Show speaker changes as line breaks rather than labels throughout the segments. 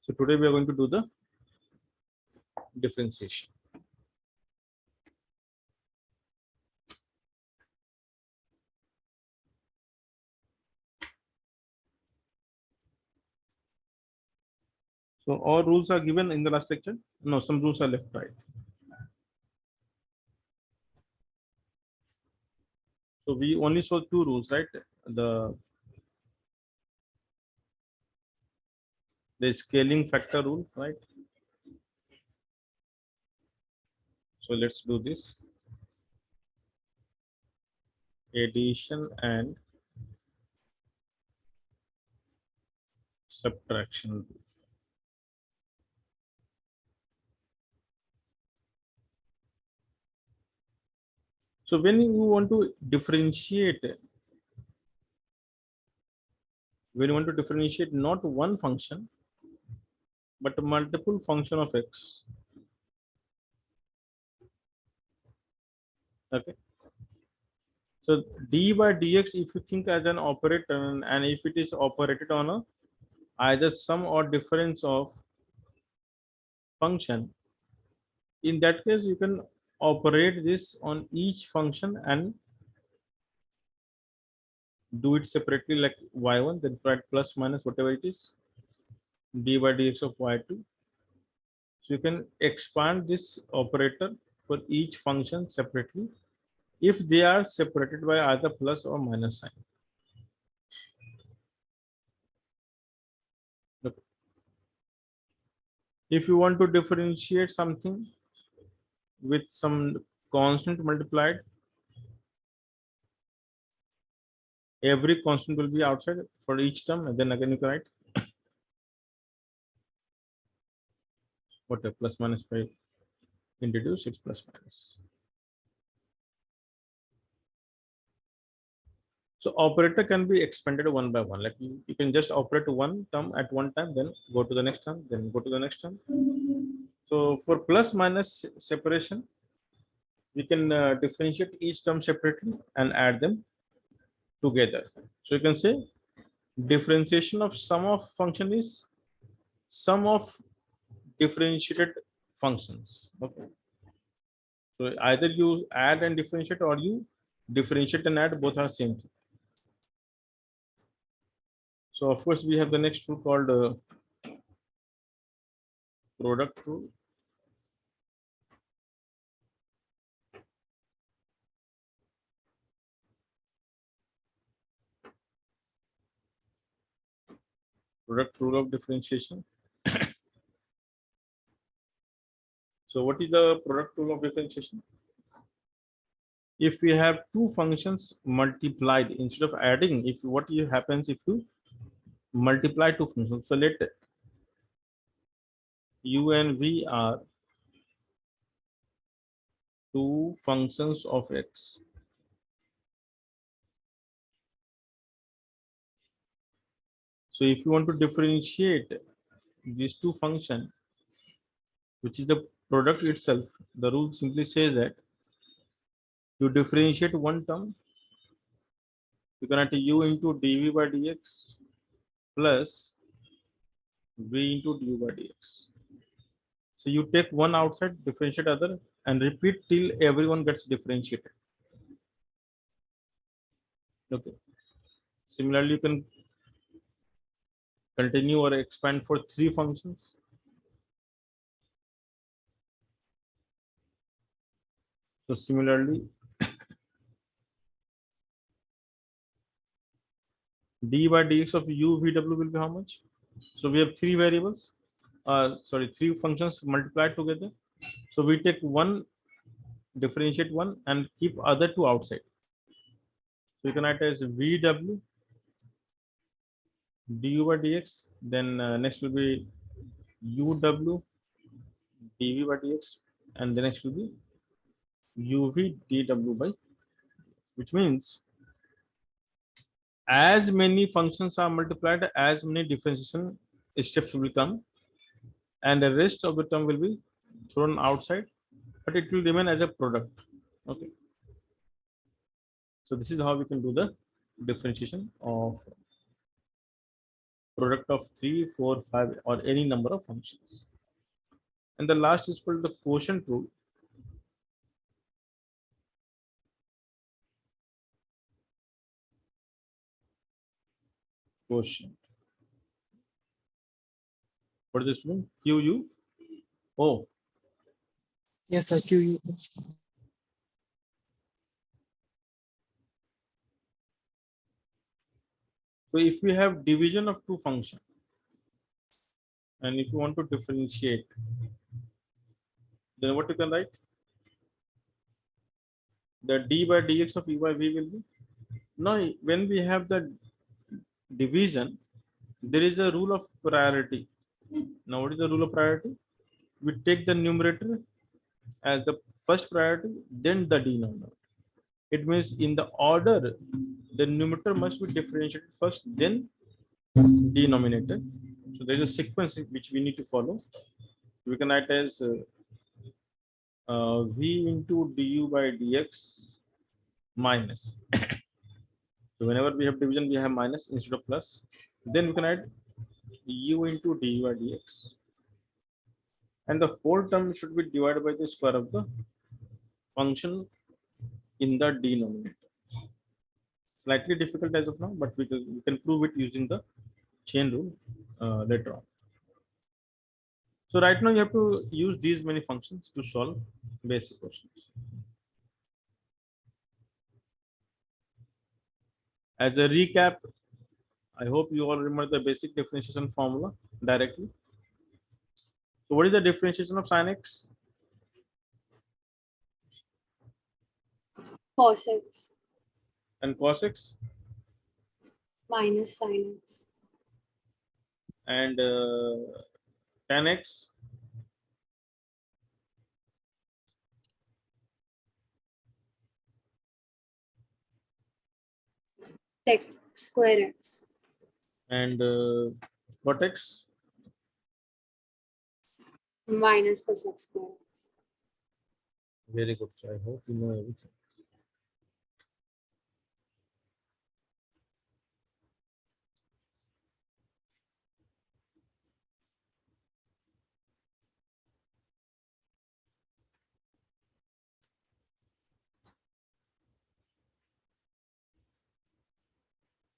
So today we are going to do the differentiation. So all rules are given in the last lecture. No, some rules are left, right. So we only saw two rules, right? The scaling factor rule, right? So let's do this. Addition and subtraction rule. So when you want to differentiate, not one function, but multiple function of x. Okay. So d by dx, if you think as an operator, and if it is operated on a either sum or difference of function, in that case you can operate this on each function and do it separately, like y1, then write plus minus whatever it is, d by dx of y2. So you can expand this operator for each function separately if they are separated by either plus or minus sign. Look. If you want to differentiate something with some constant multiplied, every constant will be outside for each term, and then again you can write what a plus minus 5 introduce 6 plus minus. So operator can be expanded one by one. Like you can just operate one term at one time, then go to the next term, then go to the next term. So for plus minus separation, we can differentiate each term separately and add them together. So you can say differentiation of sum of function is sum of differentiated functions. Okay. So either you add and differentiate, or you differentiate and add, both are same thing. So of course we have the next rule called product rule. Product rule of differentiation. So what is the product rule of differentiation? If we have two functions multiplied instead of adding, if what happens if you multiply two functions? So let u and v are two functions of x. So if you want to differentiate these two functions, which is the product itself, the rule simply says that you differentiate one term, you can add u into dv by dx plus v into du by dx. So you take one outside, differentiate other, and repeat till everyone gets differentiated. Okay. Similarly, you can continue or expand for three functions. So similarly, d by dx of u vw will be how much? So we have three variables, three functions multiplied together. So we take one, differentiate one, and keep other two outside. So you can write as vw du by dx. Then next will be uw dv by dx, and the next will be uv dw by, which means as many functions are multiplied, as many differentiation steps will come, and the rest of the term will be thrown outside, but it will remain as a product. Okay. So this is how we can do the differentiation of product of 3, 4, 5, or any number of functions. And the last is called the quotient rule. Quotient. What does this mean? QU. Oh,
Yes, sir. QU.
so if we have division of two functions, and if you want to differentiate, then what you can write? The d by dx of e by v will be. Now, when we have the division, there is a rule of priority. Now, what is the rule of priority? We take the numerator as the first priority, then the denominator. It means in the order, the numerator must be differentiated first, then denominator. So there is a sequence which we need to follow. We can write as v into du by dx minus. So whenever we have division, we have minus instead of plus. Then we can add u into du by dx. And the whole term should be divided by the square of the function in the denominator. Slightly difficult as of now, but we can prove it using the chain rule later on. So right now you have to use these many functions to solve basic questions. As a recap, I hope you all remember the basic differentiation formula directly. So what is the differentiation of sin x?
Cos x
And cos x?
minus sin x.
And tan x?
Sec square x
And cot x?
minus cos x square x.
Very good. So I hope you know everything.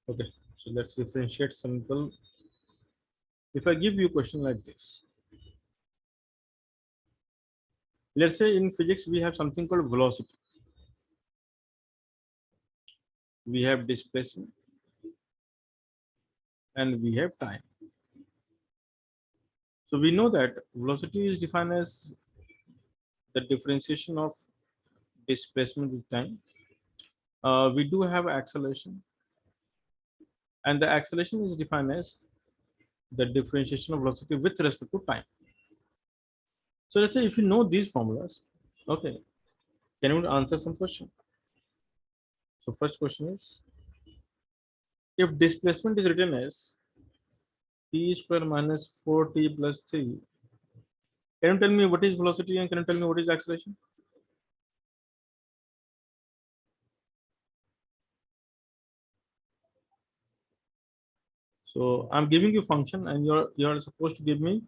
Okay, so let's differentiate simple. If I give you a question like this, let's say in physics we have something called velocity, we have displacement, and we have time. So we know that velocity is defined as the differentiation of displacement with time. We do have acceleration, and the acceleration is defined as the differentiation of velocity with respect to time. So let's say if you know these formulas, okay, can you answer some question? So first question is, if displacement is written as t square minus 4t plus 3, can you tell me what is velocity and can you tell me what is acceleration? So I'm giving you function and you're supposed to give me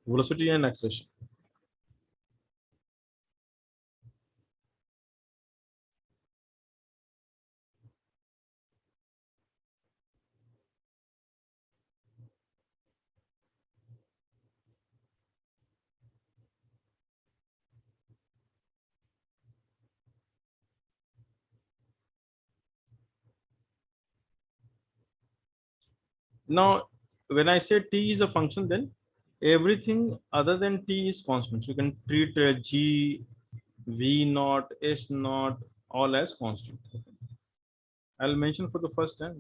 velocity and acceleration. Now, when I say t is a function, then everything other than t is constant. So you can treat g, v naught, s naught, all as constant. I'll mention for the first time.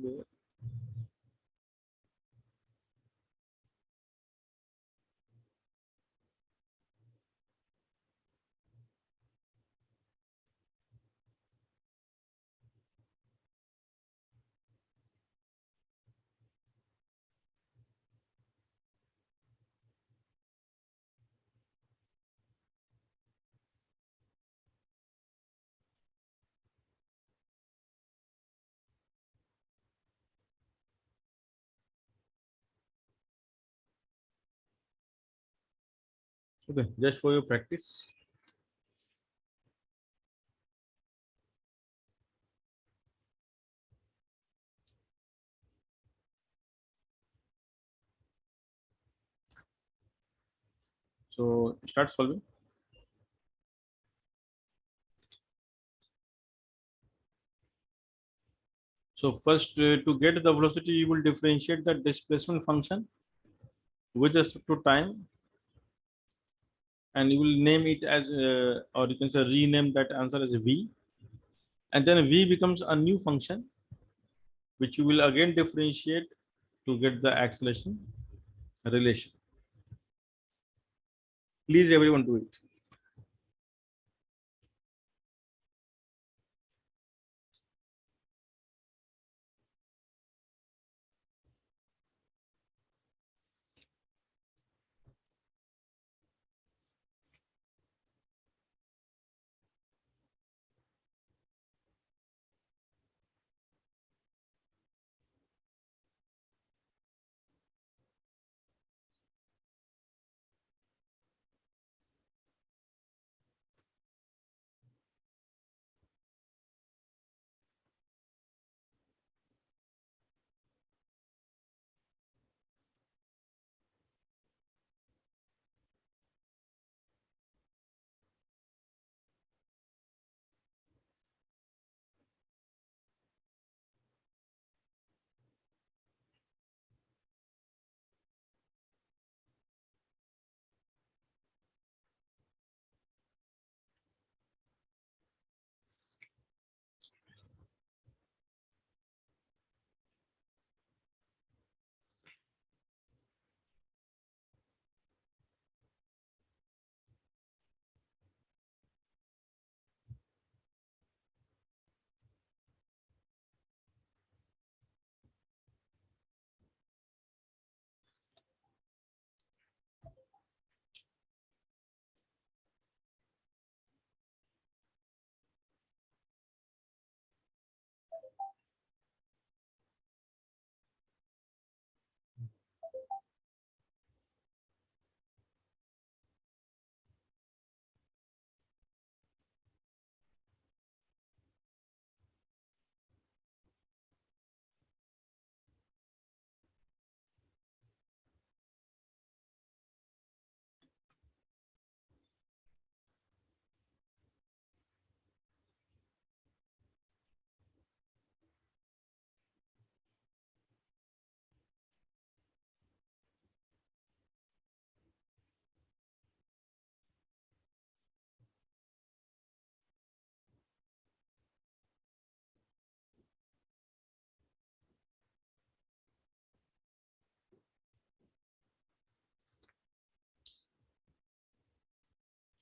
Okay, just for your practice. So start solving. So first, to get the velocity, you will differentiate the displacement function with respect to time, and you will name it as, or you can say rename that answer as v, and then v becomes a new function which you will again differentiate to get the acceleration relation. Please, everyone, do it.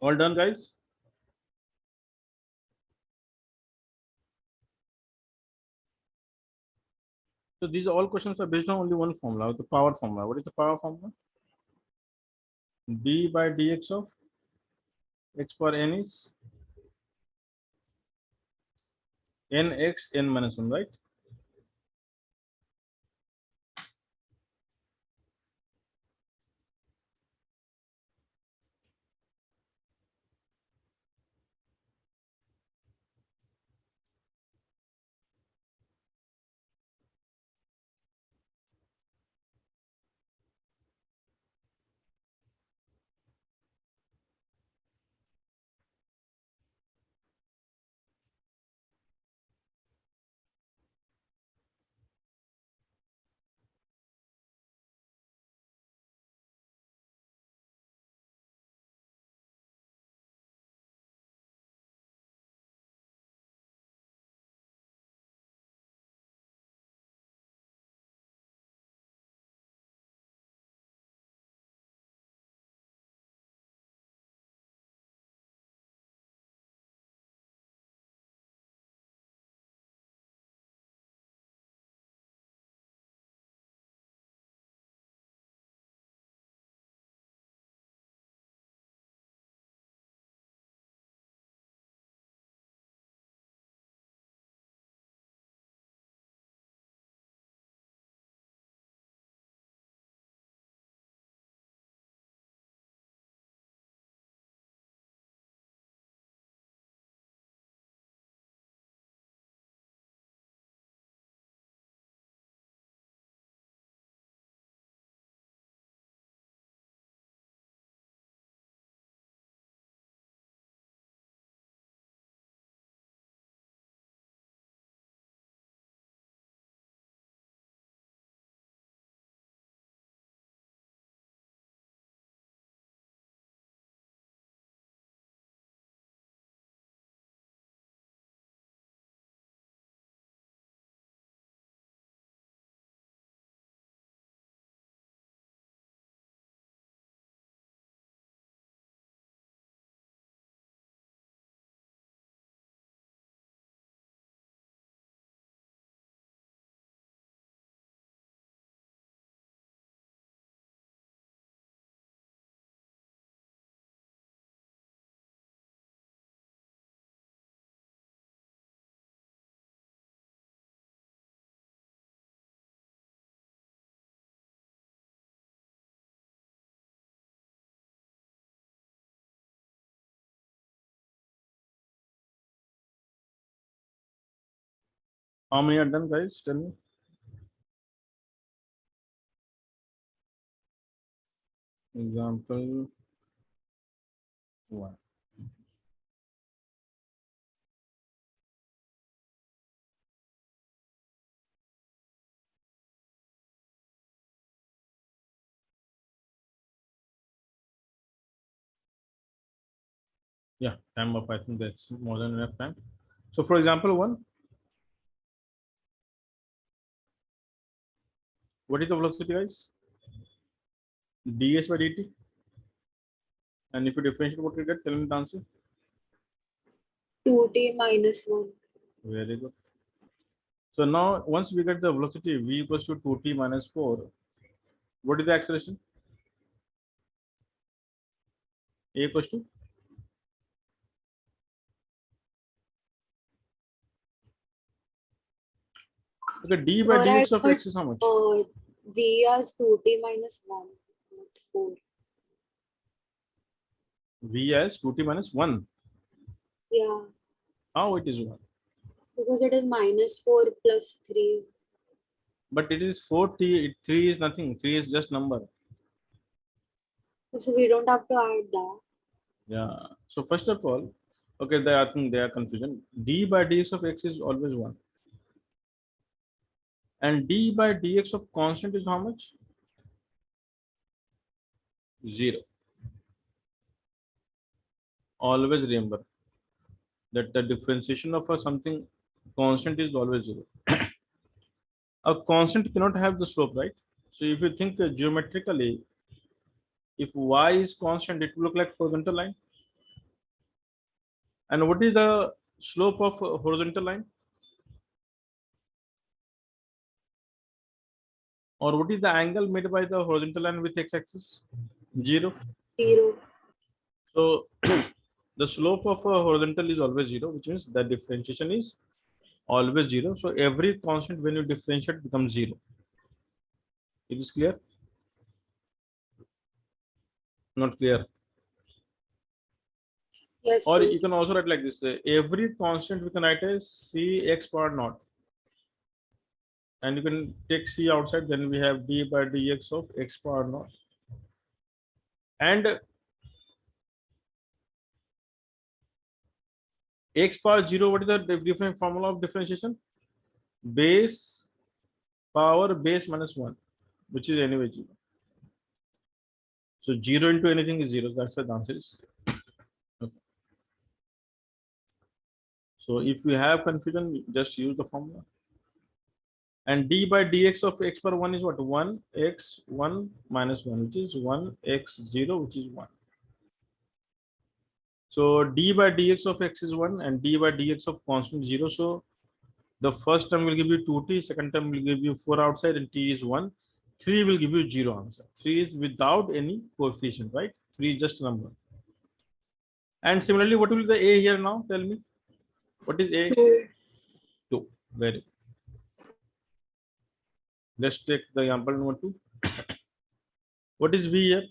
All done, guys? So these all questions are based on only one formula, the power formula. What is the power formula? D by dx of x power n is nx n minus 1, right? How many are done, guys? Tell me. Example 1. Yeah, time up. I think that's more than enough time. So, for example, 1, what is the velocity, guys? ds by dt. And if you differentiate, what you get? Tell me the answer.
2t minus 1.
Very good. So now, once we get the velocity v equals to 2t minus 4, what is the acceleration? A equals to? Okay, d by
Sir, I
dx of
got
x is how much?
v as 2t minus 1, not 4.
V as 2t minus 1.
Yeah,
How it is 1?
because it is minus 4 plus 3.
But it is 4t, 3 is nothing. 3 is just number.
So we don't have to add that.
Yeah. So first of all, okay, I think they are confusion. D by dx of x is always 1. And d by dx of constant is how much? 0. Always remember that the differentiation of a something constant is always 0. A constant cannot have the slope, right? So if you think geometrically, if y is constant, it will look like horizontal line. And what is the slope of a horizontal line? Or what is the angle made by the horizontal line with x-axis? 0.
0.
So the slope of a horizontal is always 0, which means the differentiation is always 0. So every constant when you differentiate becomes 0. It is clear? Not clear?
Yes,
Or
sir.
you can also write like this: every constant we can write as c x power naught, and you can take c outside. Then we have d by dx of x power naught, and x power 0. What is the different formula of differentiation? Base power base minus 1, which is anyway 0. So 0 into anything is 0. That's why the answer is. Okay. So if you have confusion, just use the formula. And d by dx of x power 1 is what? 1 x 1 minus 1, which is 1 x 0, which is 1. So d by dx of x is 1 and d by dx of constant 0. So the first term will give you 2t, second term will give you 4 outside, and t is 1. 3 will give you 0 answer. 3 is without any coefficient, right? 3 is just a number. And similarly, what will be the a here now? Tell me. What is a?
2.
2. Very good. Let's take the example number 2. What is v here?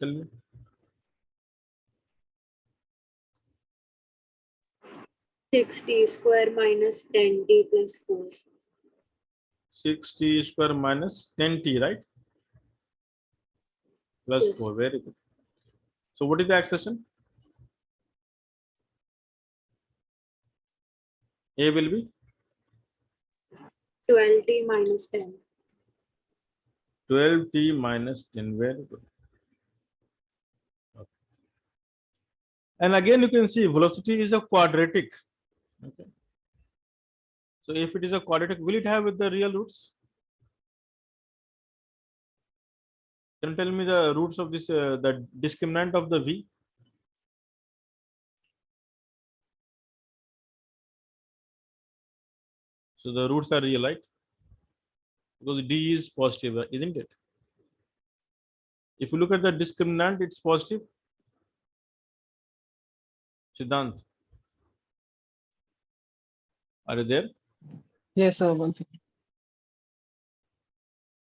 Tell me.
6t square minus 10t plus 4.
6t square minus 10t, right? Plus
Yes.
4. Very good. So what is the acceleration? A will be
12t minus 10.
12t minus 10. Very good. Okay. And again, you can see velocity is a quadratic. Okay. So if it is a quadratic, will it have with the real roots? Can you tell me the roots of this, the discriminant of the v? So the roots are real, right? Because d is positive, isn't it? If you look at the discriminant, it's positive. Siddhant, are you there?
Yes, sir. One second.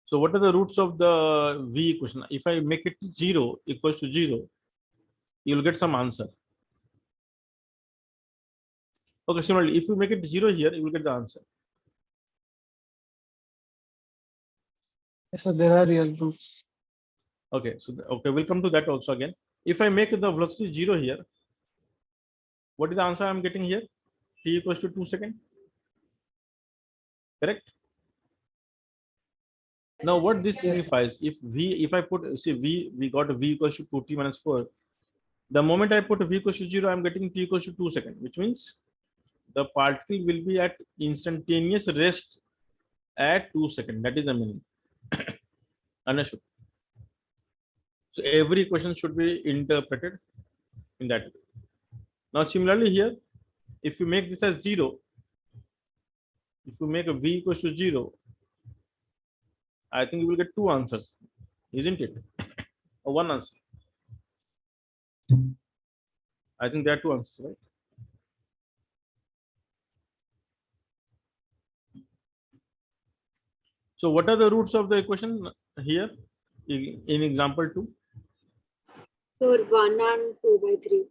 So what are the roots of the v equation? If I make it 0 equals to 0, you will get some answer. Okay, similarly, if you make it 0 here, you will get the answer.
Yes, sir, there are real roots.
Okay, so okay, we'll come to that also again. If I make the velocity 0 here, what is the answer I'm getting here? T equals to 2 seconds. Correct? Now what this
Yes, sir.
signifies, if I put, see we got v equals to 2t minus 4. The moment I put v equals to 0, I'm getting t equals to 2 seconds, which means the particle will be at instantaneous rest at 2 seconds. That is the meaning. Understood? So every equation should be interpreted in that way. Now similarly here, if you make this as 0, if you make a v equals to 0, I think you will get two answers, isn't it? Or one answer. I think there are two answers, right? So what are the roots of the equation here in example 2?
For 1 and 2/3.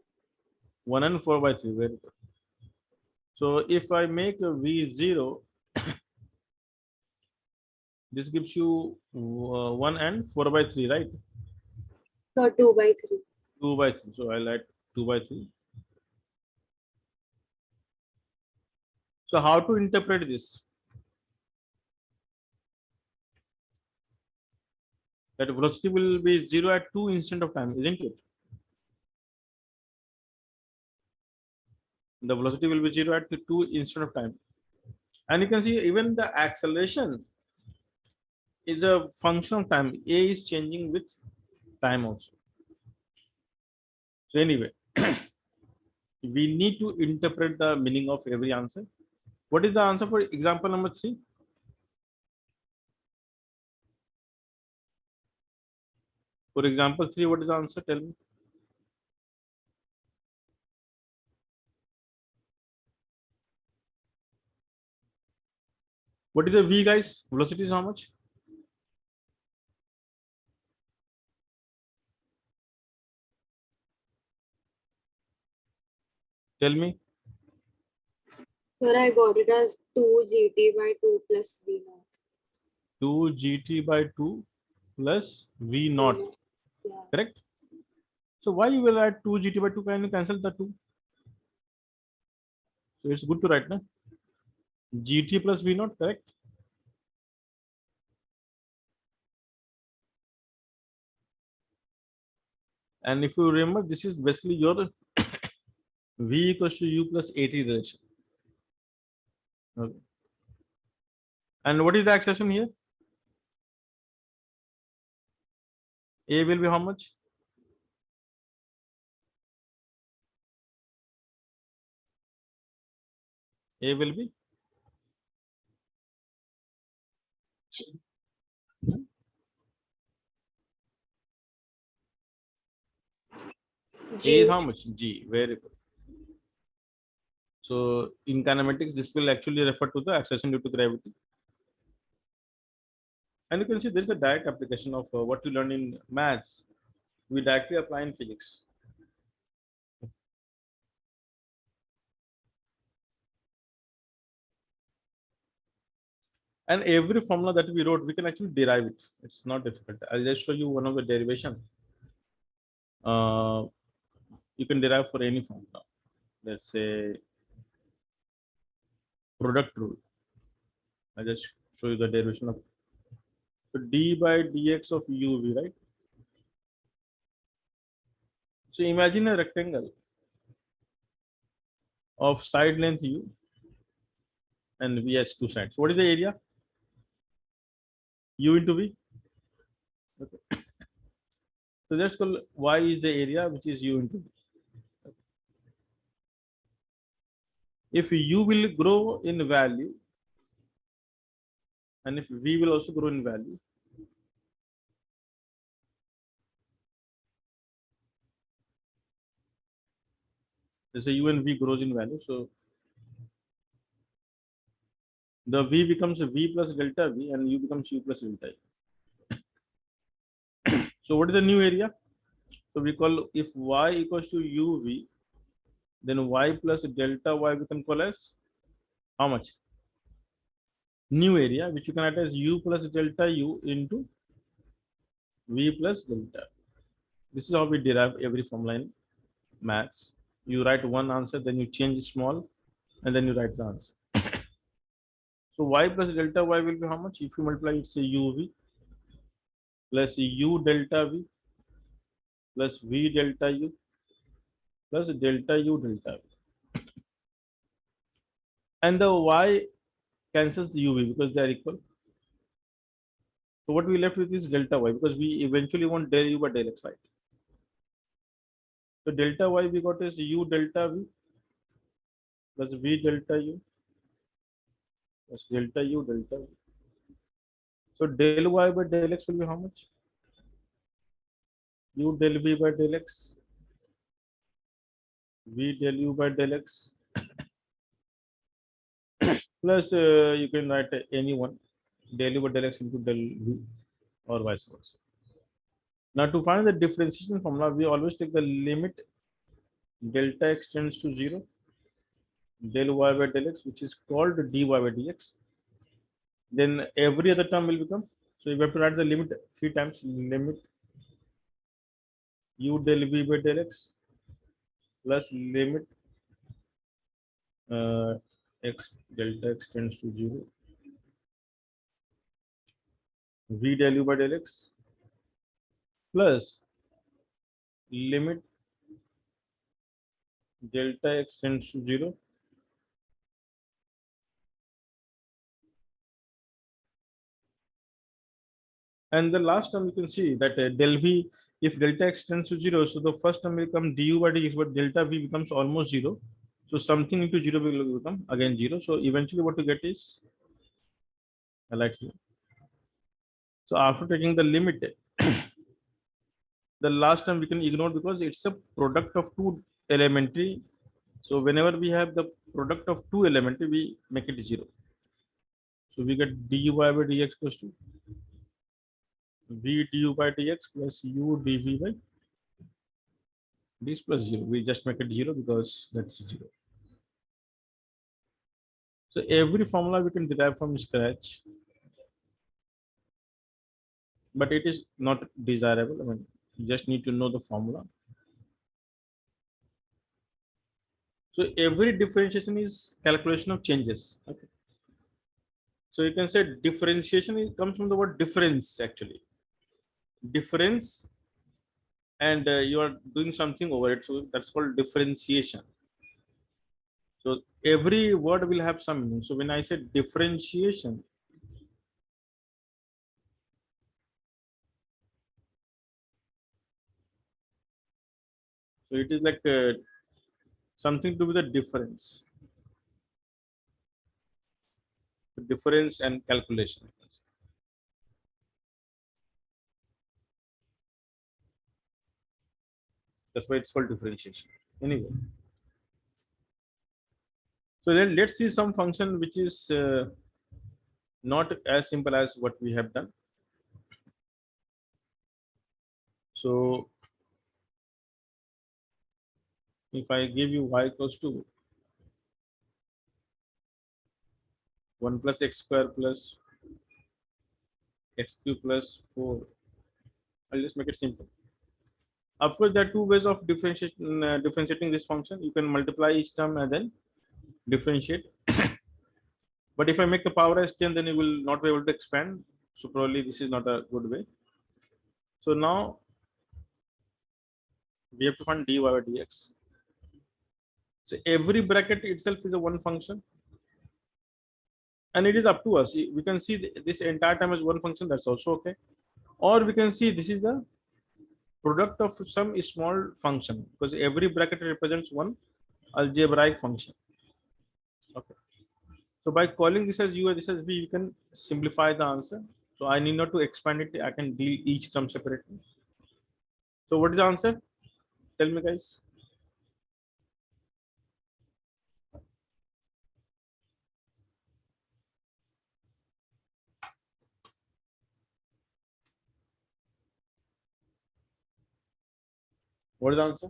1 and 4/3. Very good. So if I make a v0, this gives you 1 and 4/3, right?
So 2/3.
2/3. So I'll add 2/3. So how to interpret this? That velocity will be 0 at 2 instant of time, isn't it? The velocity will be 0 at 2 instant of time. And you can see even the acceleration is a function of time. A is changing with time also. So anyway, we need to interpret the meaning of every answer. What is the answer for example number 3? For example 3, what is the answer? Tell me. What is the v, guys? Velocity is how much? Tell me.
Sir, I got it as 2 GT/2 plus V naught.
2 gt by 2 plus v naught.
Yeah.
Correct? So why you will add 2 gt by 2? Can you cancel the 2? So it's good to write, na? Gt plus v naught, correct? And if you remember, this is basically your v equals to u plus at relation. Okay. And what is the acceleration here? A will be how much? A will be A is
G.
how much? G. Very good. So in kinematics, this will actually refer to the acceleration due to gravity. And you can see there is a direct application of what you learn in maths. We directly apply in physics. And every formula that we wrote, we can actually derive it. It's not difficult. I'll just show you one of the derivation. Uh, you can derive for any formula. Let's say product rule. I'll just show you the derivation of so d by dx of uv, right? So imagine a rectangle of side length u and v has two sides. What is the area? U into v. Okay. So let's call y is the area, which is u into v. If u will grow in value, and if v will also grow in value, let's say u and v grows in value, so the v becomes v plus delta v and u becomes u plus delta u. So what is the new area? So we call if y equals to uv, then y plus delta y we can call as how much? new area, which you can write as u plus delta u into v plus delta. This is how we derive every formula in maths. You write one answer, then you change small, and then you write the answer. So y plus delta y will be how much? If you multiply, it's a uv plus u delta v plus v delta u plus delta u delta v. And the y cancels the uv because they are equal. So what we left with is delta y, because we eventually want del u by del x, right? So delta y we got is u delta v plus v delta u plus delta u delta v. So del y by del x will be how much? U del v by del x, v del u by del x, plus you can write any one, del u by del x into del v, or vice versa. Now to find the differentiation formula, we always take the limit delta x tends to 0, del y by del x, which is called dy by dx. Then every other term will become, so you have to write the limit 3 times, limit u del v by del x plus limit x delta x tends to 0, v del u by del x plus limit delta x tends to 0 and the last term you can see that del v, if delta x tends to 0, so the first term will become du by dx, but delta v becomes almost 0, so something into 0 will become again 0. So eventually what you get is like here. So after taking the limit, the last term we can ignore because it's a product of two elementary. So whenever we have the product of two elementary, we make it 0. So we get du by dx equals to v du by dx plus u dv by dx plus 0. We just make it 0 because that's 0. So every formula we can derive from scratch, but it is not desirable. I mean, you just need to know the formula. So every differentiation is calculation of changes. Okay. So you can say differentiation comes from the word difference actually. Difference, and you are doing something over it. So that's called differentiation. So every word will have some meaning. So when I say differentiation, so it is like something to do with the difference. The difference and calculation. That's why it's called differentiation. Anyway, so then let's see some function which is not as simple as what we have done. So if I give you y equals to 1 plus x square plus x cube plus 4, I'll just make it simple. Of course, there are two ways of differentiating this function. You can multiply each term and then differentiate. But if I make the power as 10, then you will not be able to expand. So probably this is not a good way. So now we have to find dy by dx. So every bracket itself is a one function. And it is up to us. We can see this entire time as one function. That's also okay. Or we can see this is the product of some small function, because every bracket represents one algebraic function. Okay. So by calling this as u, this as v, you can simplify the answer. So I need not to expand it. I can deal each term separately. So what is the answer? Tell me, guys. What is the answer?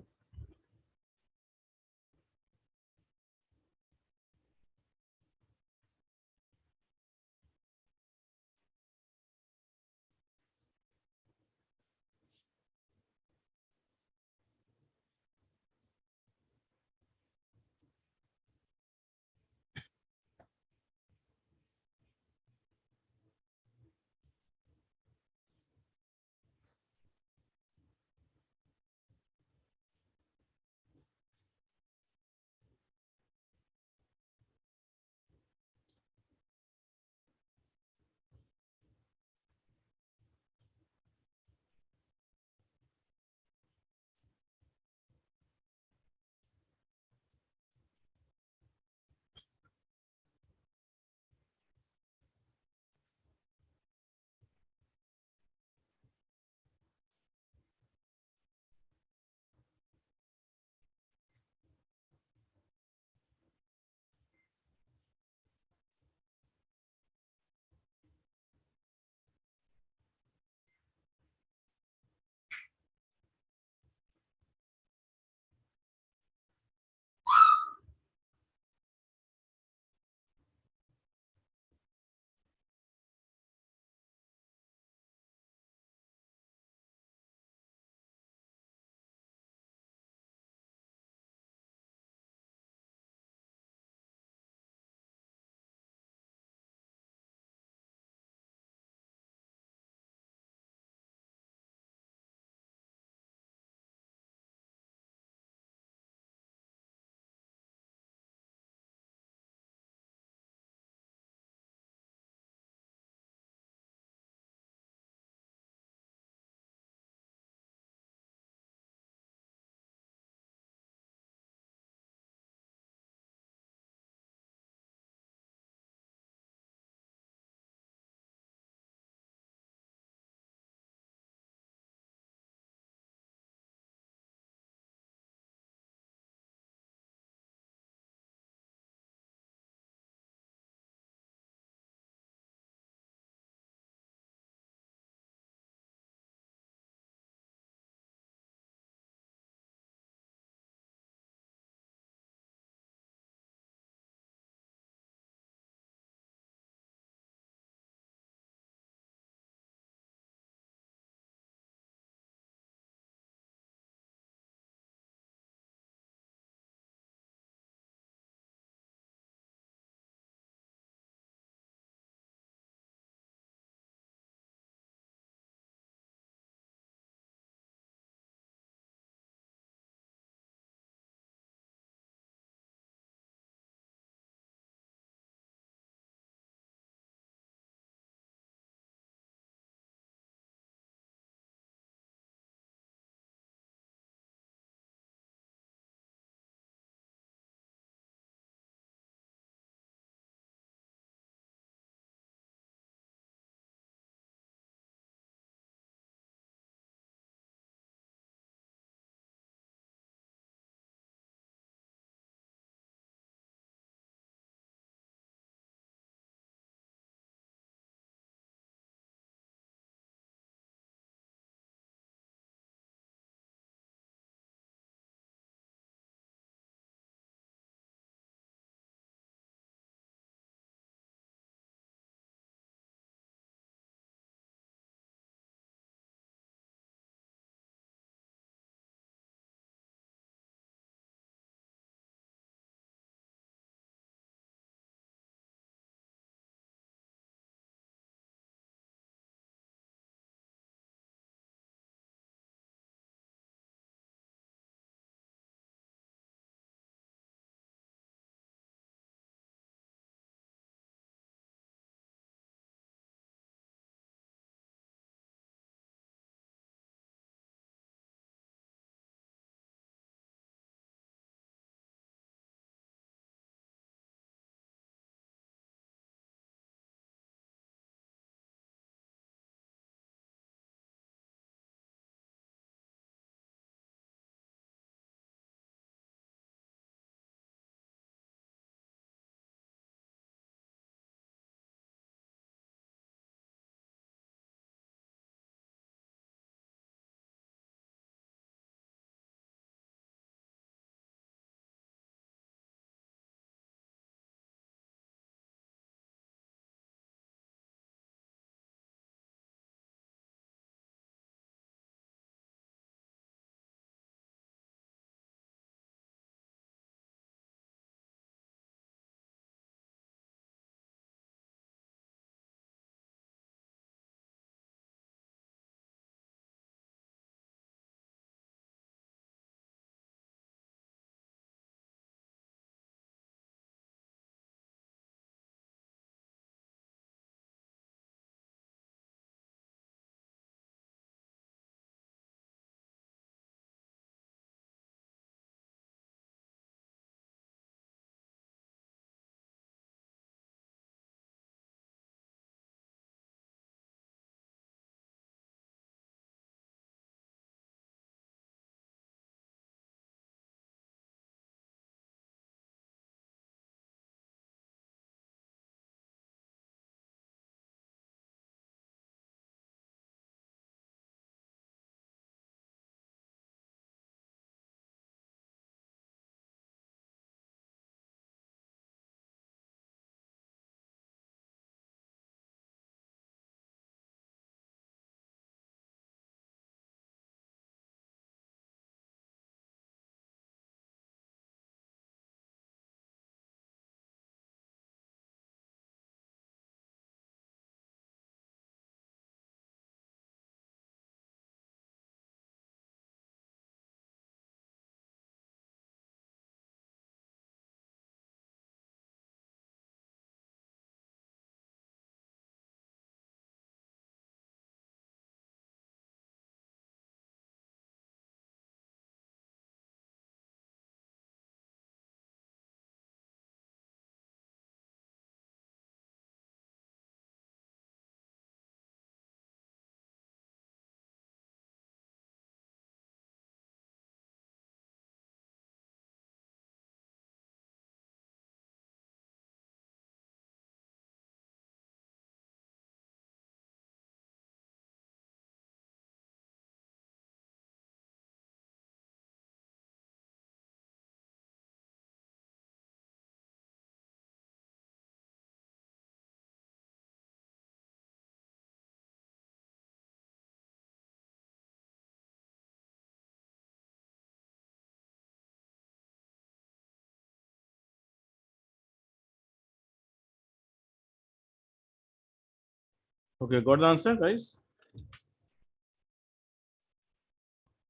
Okay, got the answer, guys?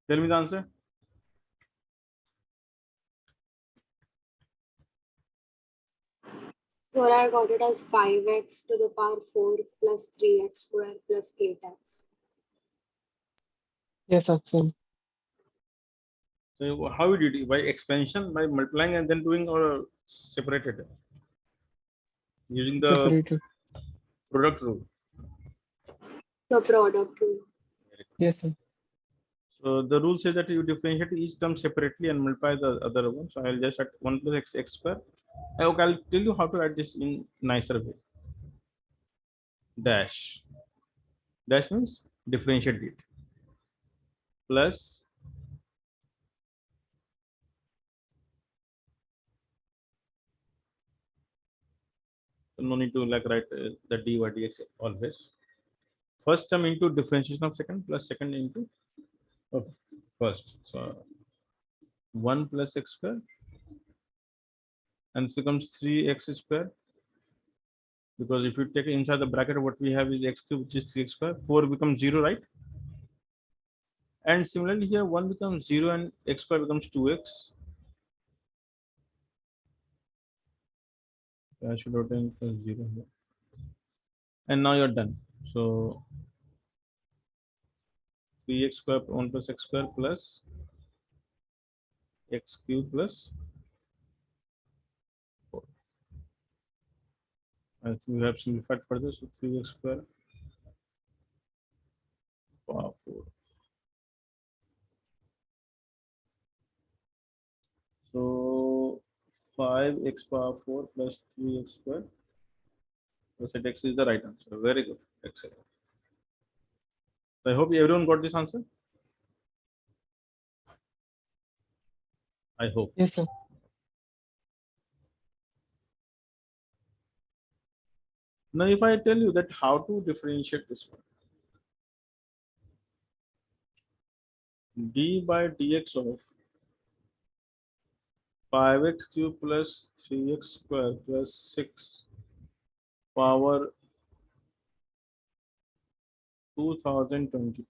Tell me the answer.
So I got it as 5x to the power 4 plus 3x square plus 8x.
Yes, sir. Same.
So how we did it? By expansion, by multiplying and then doing or separated using the
Separated.
product rule.
The product rule.
Yes, sir.
So the rule says that you differentiate each term separately and multiply the other one. So I'll just add 1 plus x square. Okay, I'll tell you how to write this in nicer way. Dash. Dash means differentiate it. Plus no need to like write the dy dx always. First term into differentiation of second plus second into okay, first. So 1 plus x square and this becomes 3x square because if you take inside the bracket what we have is x cube which is 3x square. 4 becomes 0, right? And similarly here 1 becomes 0 and x square becomes 2x. I should have done plus 0 here. And now you're done. So 3x square 1 plus x square plus x cube plus 4. I think we have simplified further. So 3x square power 4. So 5x power 4 plus 3x square plus x is the right answer. Very good. Excellent. So I hope everyone got this answer. I hope.
Yes, sir.
Now, if I tell you that how to differentiate this one, d by dx of 5x cube plus 3x square plus 6 power 2022.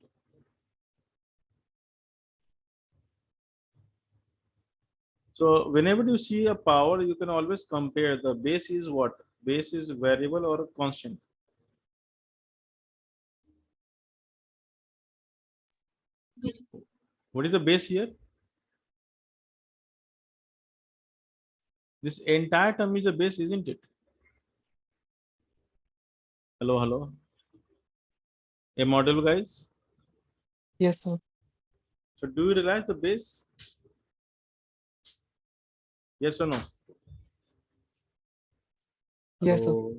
So whenever you see a power, you can always compare the base is what? Base is variable or constant. What is the base here? This entire term is a base, isn't it? Hello, hello. A model, guys.
Yes, sir.
So do you realize the base? Yes or no?
Yes, sir.
Hello.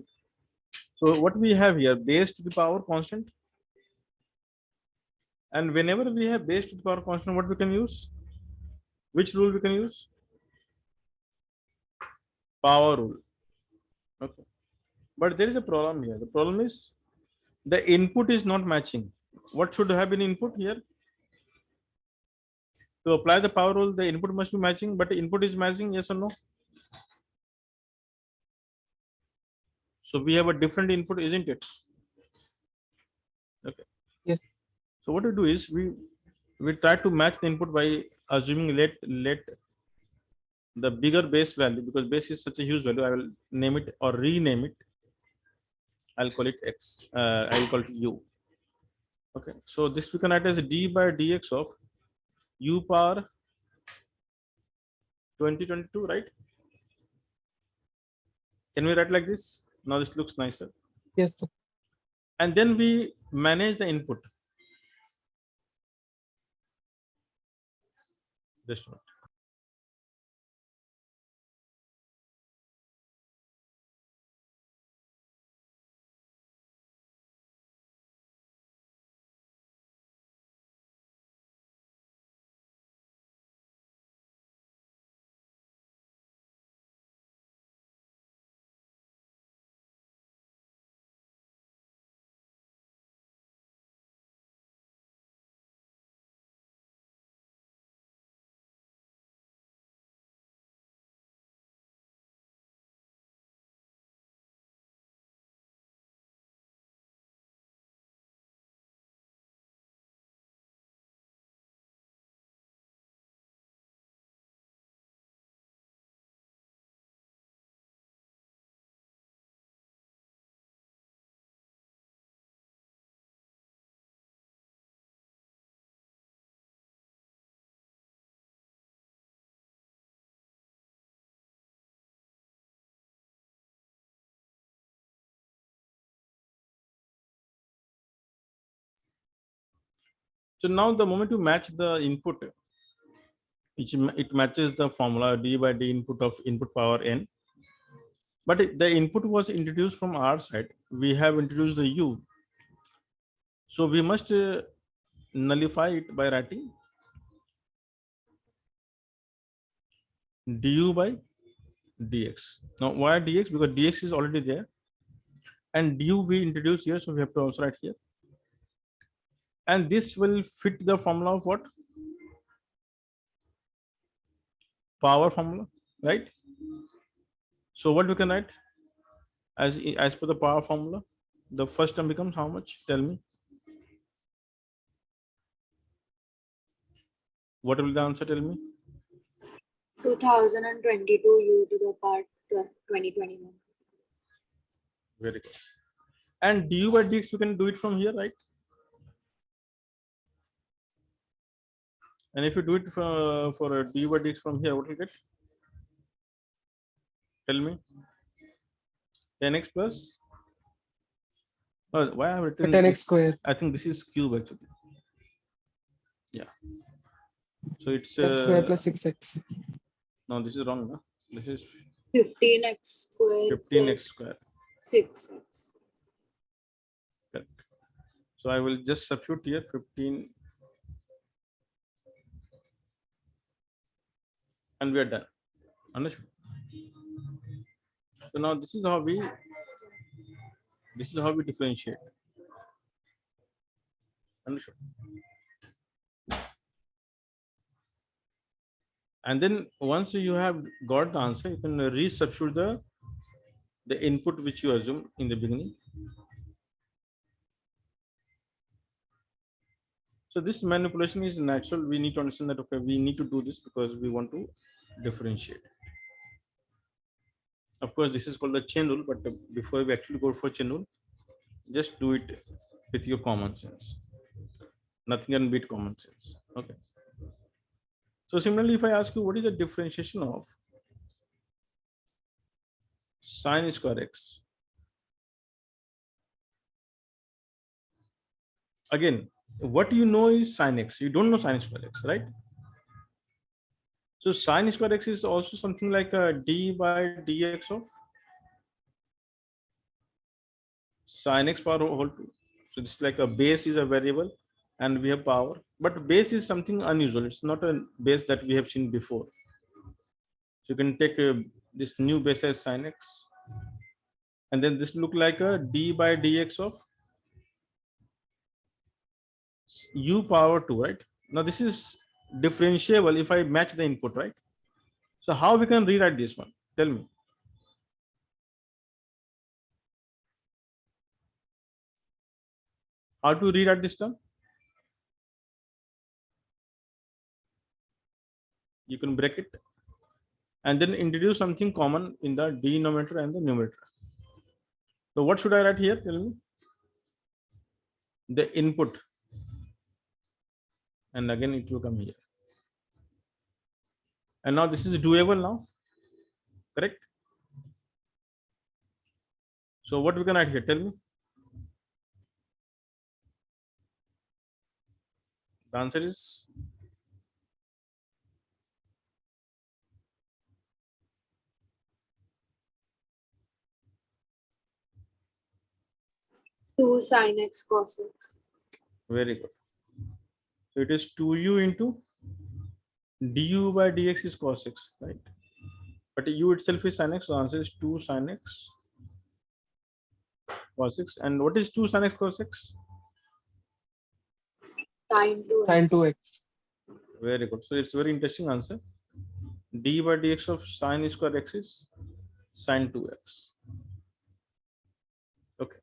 So what we have here, base to the power constant. And whenever we have base to the power constant, what we can use? Which rule we can use? Power rule. Okay. But there is a problem here. The problem is the input is not matching. What should have been input here? To apply the power rule, the input must be matching, but the input is matching, yes or no? So we have a different input, isn't it? Okay.
Yes.
So what we do is we try to match the input by assuming let the bigger base value, because base is such a huge value. I will name it or rename it. I'll call it x. I'll call it u. Okay. So this we can write as d by dx of u power 2022, right? Can we write like this? Now this looks nicer.
Yes, sir.
And then we manage the input. Just a minute. So now the moment you match the input, it matches the formula d by d input of input power n. But the input was introduced from our side. We have introduced the u. So we must nullify it by writing du by dx. Now why dx? Because dx is already there. And du we introduce here, so we have to also write here. And this will fit the formula of what? Power formula, right? So what we can write as per the power formula? The first term becomes how much? Tell me. What will the answer tell me?
2022 u to the power 2021.
Very good. And du by dx we can do it from here, right? And if you do it for du by dx from here, what will you get? Tell me. 10x plus. Oh, why I have written
10x
this?
square.
I think this is cube actually. Yeah. So it's
X square plus 6x.
no, this is wrong. No? This is
15x square
15x
plus
square.
6x.
Correct. So I will just substitute here 15, and we are done. Understood? So now this is how we differentiate. Understood? And then once you have got the answer, you can resubstitute the input which you assume in the beginning. So this manipulation is natural. We need to understand that, okay, we need to do this because we want to differentiate. Of course, this is called the chain rule, but before we actually go for chain rule, just do it with your common sense. Nothing can beat common sense. Okay. So similarly, if I ask you what is the differentiation of sine square x? Again, what you know is sine x. You don't know sine square x, right? So sine square x is also something like a d by dx of sine x power whole 2. So this is like a base is a variable and we have power, but base is something unusual. It's not a base that we have seen before. So you can take this new base as sine x, and then this look like a d by dx of u power 2, right? Now this is differentiable if I match the input, right? So how we can rewrite this one? Tell me. How to rewrite this term? You can break it and then introduce something common in the denominator and the numerator. So what should I write here? Tell me. The input, and again it will come here. And now this is doable now, correct? So what we can write here? Tell me. The answer is
2 sin x cos x.
very good. So it is 2u into du by dx is cos x, right? But u itself is sin x, so the answer is 2 sin x cos x. And what is 2 sin x cos x?
Sin 2x.
Sin 2x.
Very good. So it's very interesting answer. D by dx of sin square x is sin 2x. Okay.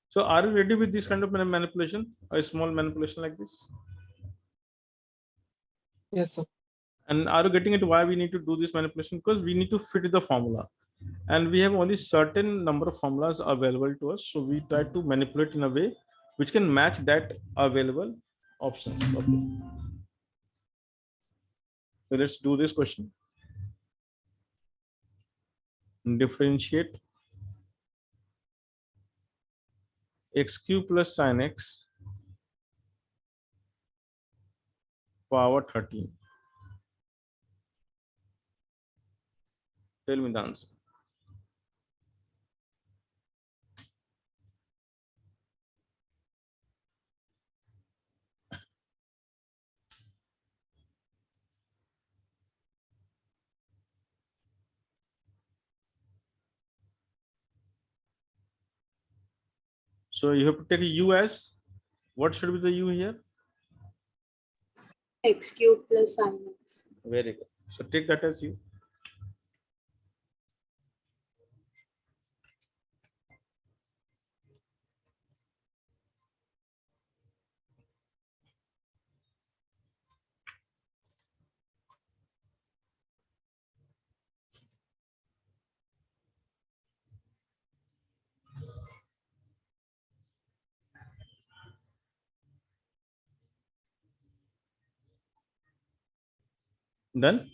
So are you ready with this kind of manipulation? A small manipulation like this?
Yes, sir.
And are you getting it why we need to do this manipulation? Because we need to fit the formula. And we have only certain number of formulas available to us. So we try to manipulate in a way which can match that available options. Okay. So let's do this question. Differentiate x cube plus sin x power 13. Tell me the answer. So you have to take a u as, what should be the u here?
X cube plus sin x.
Very good. So take that as u. Then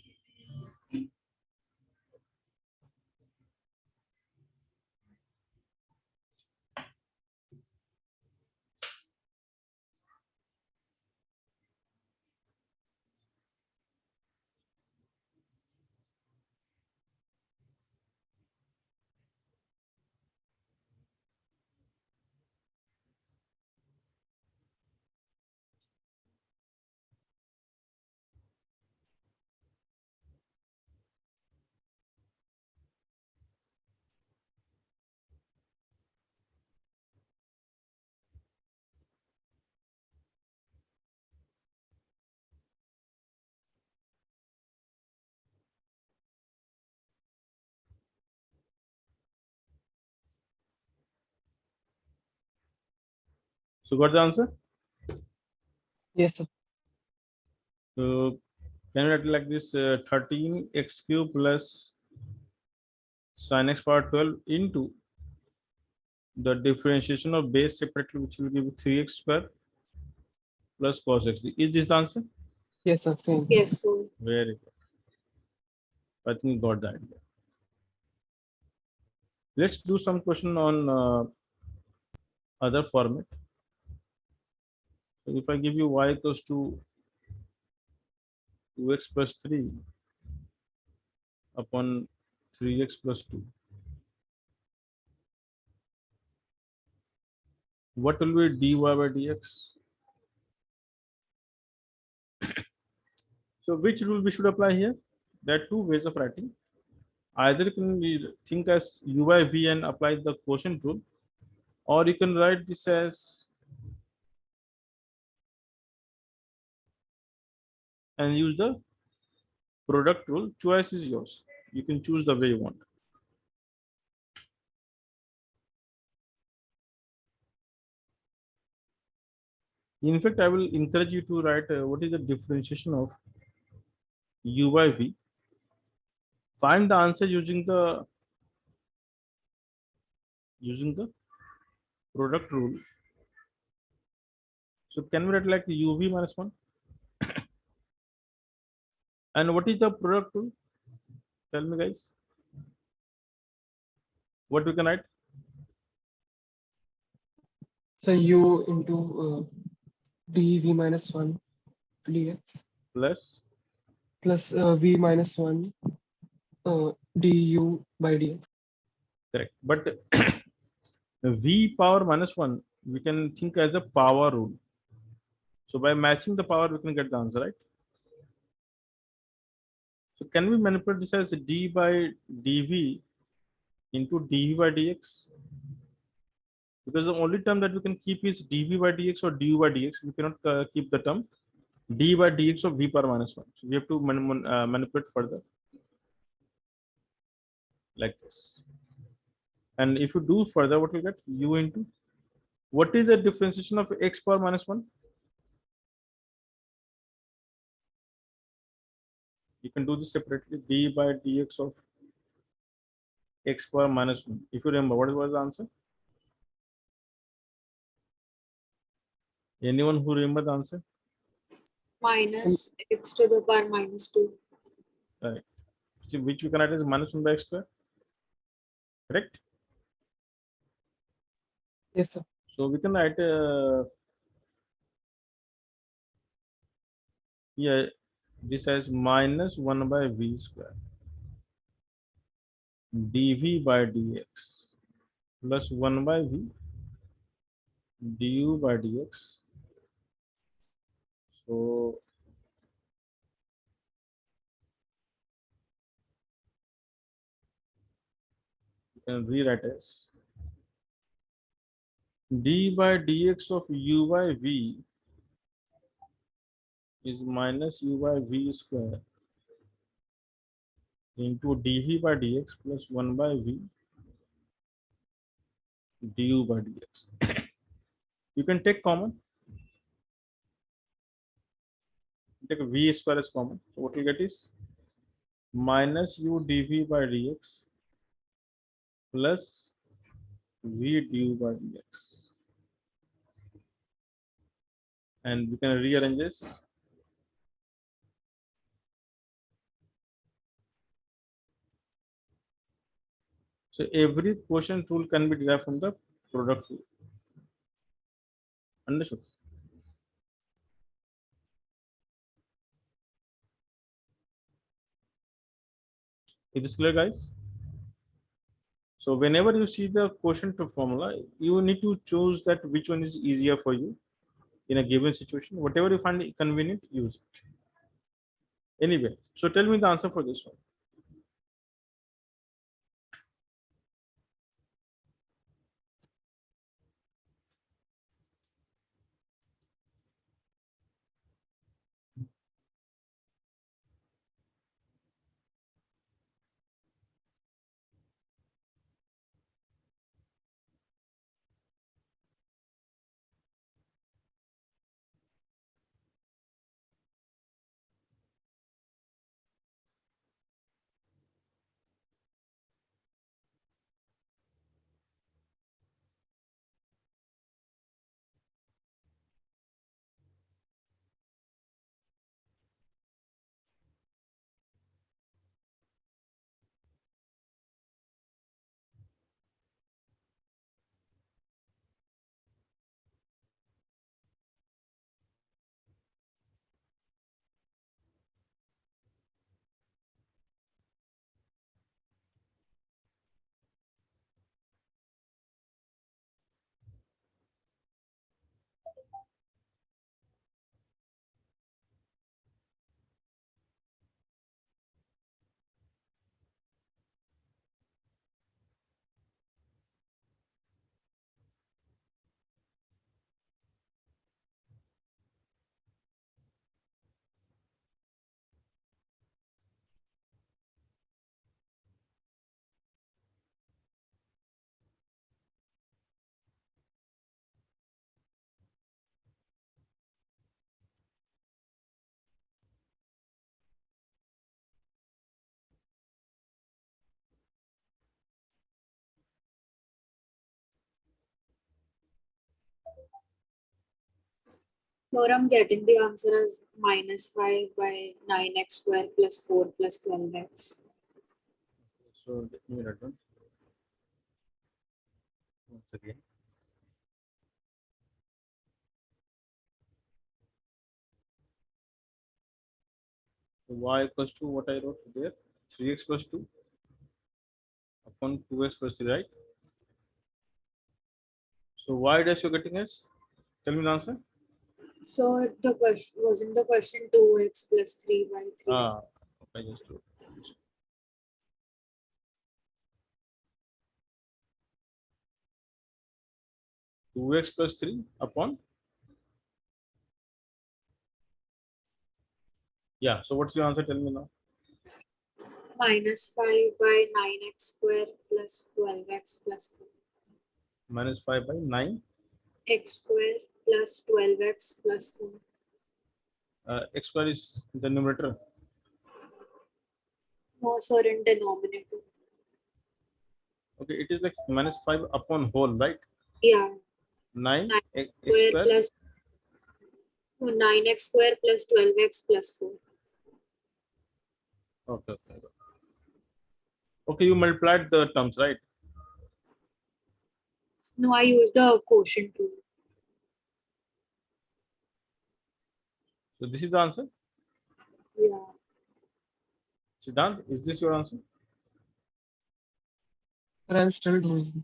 so got the answer.
Yes, sir.
So can we write like this, 13 x cube plus sin x power 12 into the differentiation of base separately, which will give 3x square plus cos x. Is this the answer?
Yes, sir. Same.
Yes, so
Very good. I think you got the idea. Let's do some question on other format. So if I give you y equals to 2x plus 3 upon 3x plus 2, what will be dy by dx? So which rule we should apply here? There are two ways of writing. Either you can think as u by v and apply the quotient rule, or you can write this as and use the product rule. Choice is yours. You can choose the way you want. In fact, I will encourage you to write what is the differentiation of u by v. Find the answer using the product rule. So can we write like uv minus 1? And what is the product rule? Tell me, guys. What we can write?
So u into dv minus 1 dx
Plus,
plus v minus 1 du by dx.
correct. But v power minus 1, we can think as a power rule. So by matching the power, we can get the answer, right? So can we manipulate this as d by dv into dv by dx? Because the only term that we can keep is dv by dx or du by dx. We cannot keep the term d by dx of v power minus 1. So we have to manipulate further like this. And if you do further, what we get? U into, what is the differentiation of x power minus 1? You can do this separately, d by dx of x power minus 1. If you remember, what was the answer? Anyone who remember the answer?
minus x to the power minus 2.
Right. So which we can write as minus 1 by x square. Correct?
Yes, sir.
So we can write Yeah, this has minus 1 by v square dv by dx plus 1 by v du by dx. So you can rewrite as d by dx of u by v is minus u by v square into dv by dx plus 1 by v du by dx. You can take common, take v square as common. So what you get is minus u dv by dx plus v du by dx. And we can rearrange this. So every quotient rule can be derived from the product rule. Understood? It is clear, guys? So whenever you see the quotient formula, you need to choose that which one is easier for you in a given situation. Whatever you find convenient, use it. Anyway, so tell me the answer for this one.
So I'm getting the answer as minus 5 by 9x square plus 4 plus 12x.
So let me write down once again. So y equals to what I wrote there, 3x plus 2 upon 2x plus 3, right? So y dash you're getting as, tell me the answer.
So the question wasn't the question 2x plus 3 by 3x.
I just wrote 2x plus 3 upon, yeah. So what's your answer? Tell me now.
Minus 5 by 9x square plus 12x plus 4.
Minus 5 by 9.
X square plus 12x plus 4.
X square is the numerator.
No, sir, in denominator.
Okay, it is like minus 5 upon whole, right?
Yeah.
9
9
x
square
square.
plus 9x square plus 12x plus 4.
Okay, okay. Okay, you multiplied the terms, right?
No, I use the quotient rule.
So this is the answer.
Yeah.
Siddhant, is this your answer?
But I'm still doing.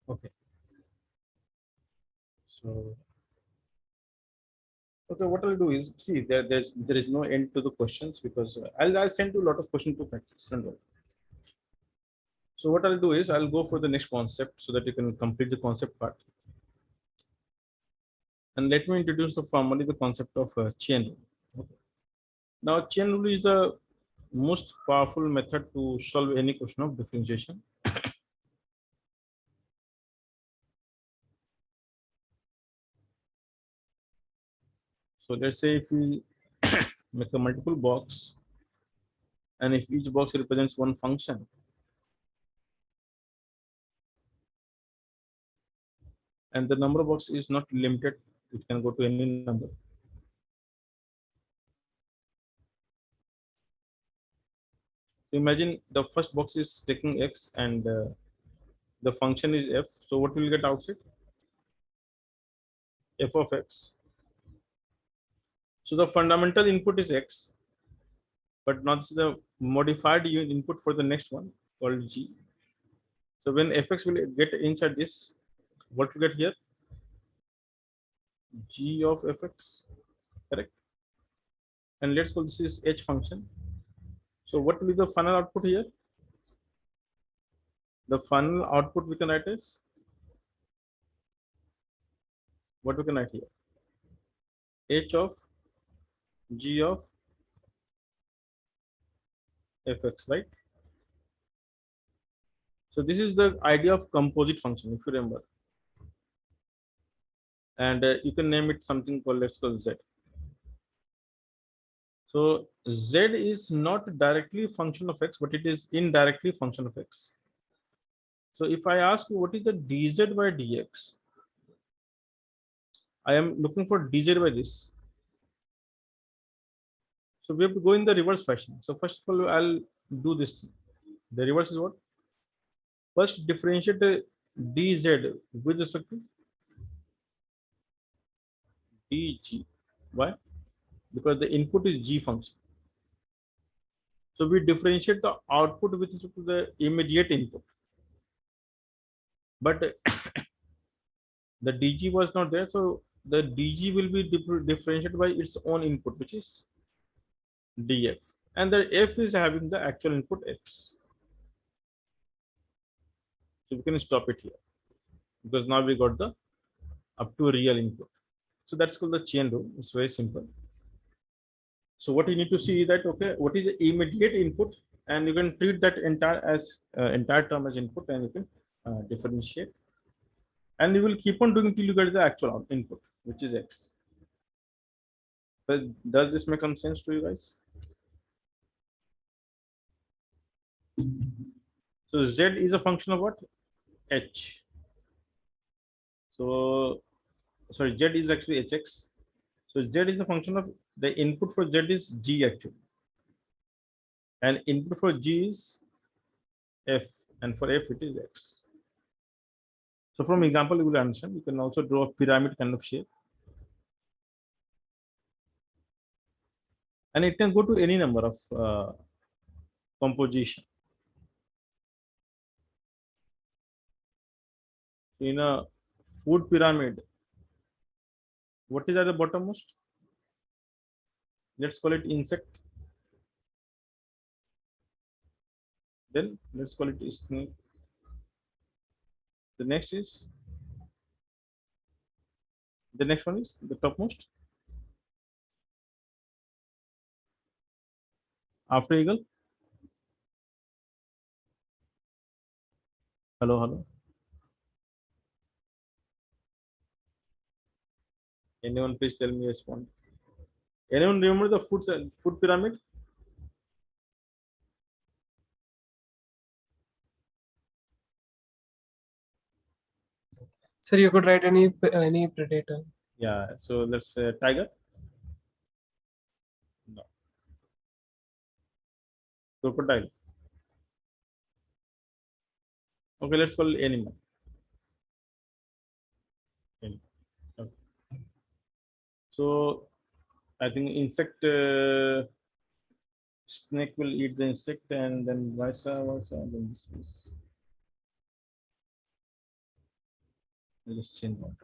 Okay. So, okay, what I'll do is see there is no end to the questions because I'll send you a lot of questions to practice. Don't worry. So what I'll do is I'll go for the next concept so that you can complete the concept part. And let me introduce the formally the concept of chain rule. Okay. Now, chain rule is the most powerful method to solve any question of differentiation. So let's say if we make a multiple box, and if each box represents one function, and the number of box is not limited, it can go to any number. Imagine the first box is taking x and the function is f. So what will get outside? F of x. So the fundamental input is x, but not the modified input for the next one called g. So when fx will get inside this, what will get here? G of fx, correct? And let's call this is h function. So what will be the final output here? The final output we can write is what we can write here? H of g of fx, right? So this is the idea of composite function, if you remember. And you can name it something called, let's call z. So z is not directly function of x, but it is indirectly function of x. So if I ask you what is the dz by dx, I am looking for dz by this. So we have to go in the reverse fashion. So first of all, I'll do this. The reverse is what? First differentiate dz with respect to dg. Why? Because the input is g function. So we differentiate the output with respect to the immediate input. But the dg was not there, so the dg will be differentiated by its own input, which is df, and the f is having the actual input x. So we can stop it here because now we got the up to real input. So that's called the chain rule. It's very simple. So what you need to see is that, okay, what is the immediate input, and you can treat that entire term as input, and you can differentiate. and you will keep on doing till you get the actual input, which is x. Does this make some sense to you guys? So z is a function of what? H. So sorry, z is actually hx. So z is the function of the input for z is g actually, and input for g is f, and for f it is x. So from example you will understand. You can also draw a pyramid kind of shape, and it can go to any number of composition. In a food pyramid, what is at the bottommost? Let's call it insect. Then let's call it snake. The next is the next one is the topmost. After eagle. Hello, hello. Anyone please tell me a respond. Anyone remember the food pyramid?
Sir, you could write any predator.
Yeah. So let's say tiger. No. Crocodile. Okay, let's call it animal. Animal. Okay. So I think insect. Snake will eat the insect, and then vice versa. And then this is. I'll just change one.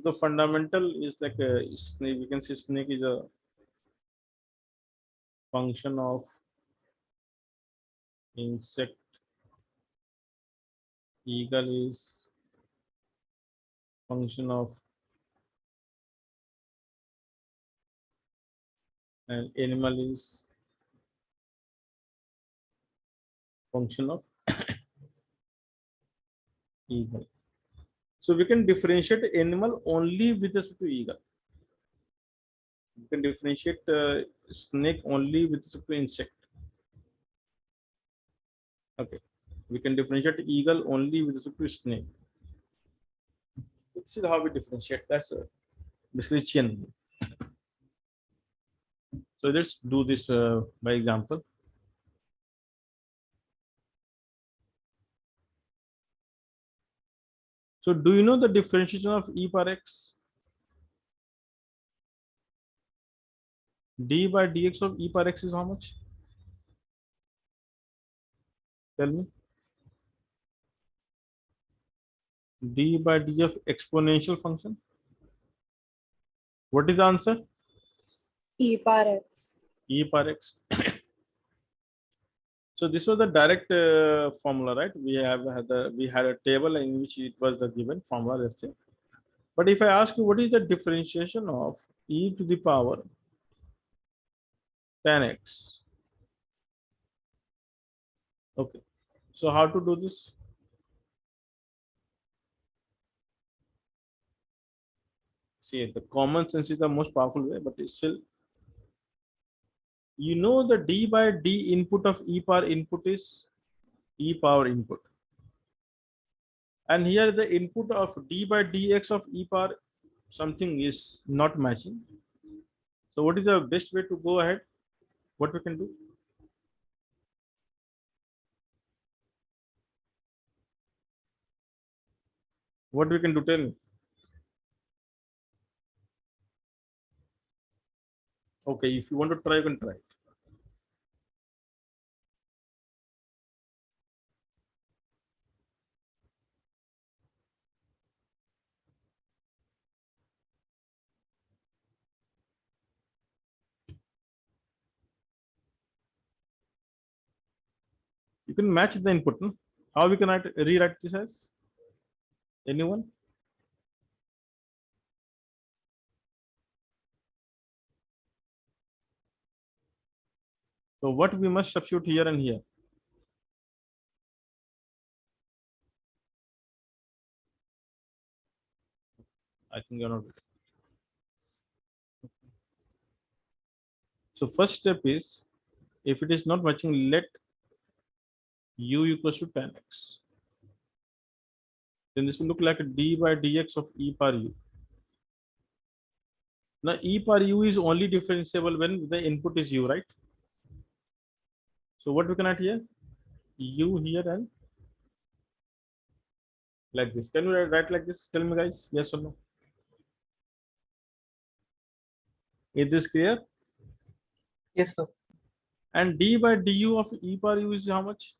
The fundamental is like a snake. We can say snake is a function of insect. Eagle is function of an animal is function of eagle. So we can differentiate animal only with respect to eagle. We can differentiate snake only with respect to insect. Okay. We can differentiate eagle only with respect to snake. This is how we differentiate. That's basically chain. So let's do this by example. So do you know the differentiation of e power x? D by dx of e power x is how much? Tell me. D by d of exponential function. What is the answer?
E power x.
E power x. So this was the direct formula, right? We had a table in which it was the given formula, let's say. But if I ask you what is the differentiation of e to the power 10x? Okay. So how to do this? See, the common sense is the most powerful way, but it's still, you know, the d by d input of e power input is e power input. And here the input of d by dx of e power something is not matching. So what is the best way to go ahead? What we can do? What we can do, tell me. Okay, if you want to try, you can try. You can match the input. No? How we can rewrite this as? Anyone? So what we must substitute here and here? I think you're not. So first step is, if it is not matching, let u equals to tan x. Then this will look like a d by dx of e power u. Now e power u is only differentiable when the input is u, right? So what we can add here? U here and like this. Can we write like this? Tell me guys, yes or no? Is this clear?
Yes, sir.
And d by du of e power u is how much?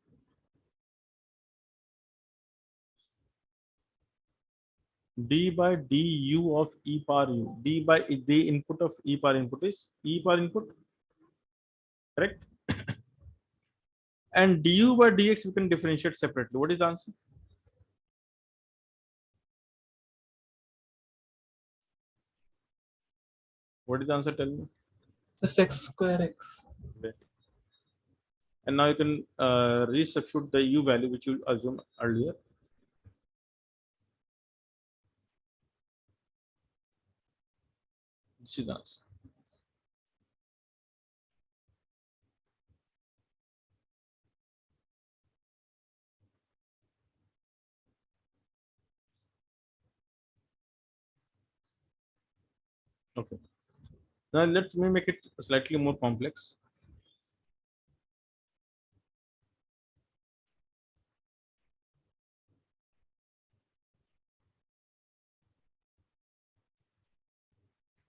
D by du of e power u. D by the input of e power input is e power input, correct? And du by dx we can differentiate separately. What is the answer? What is the answer? Tell me.
That's x square x.
Okay. And now you can resubstitute the u value which you assumed earlier. This is the answer. Okay. Now let me make it slightly more complex.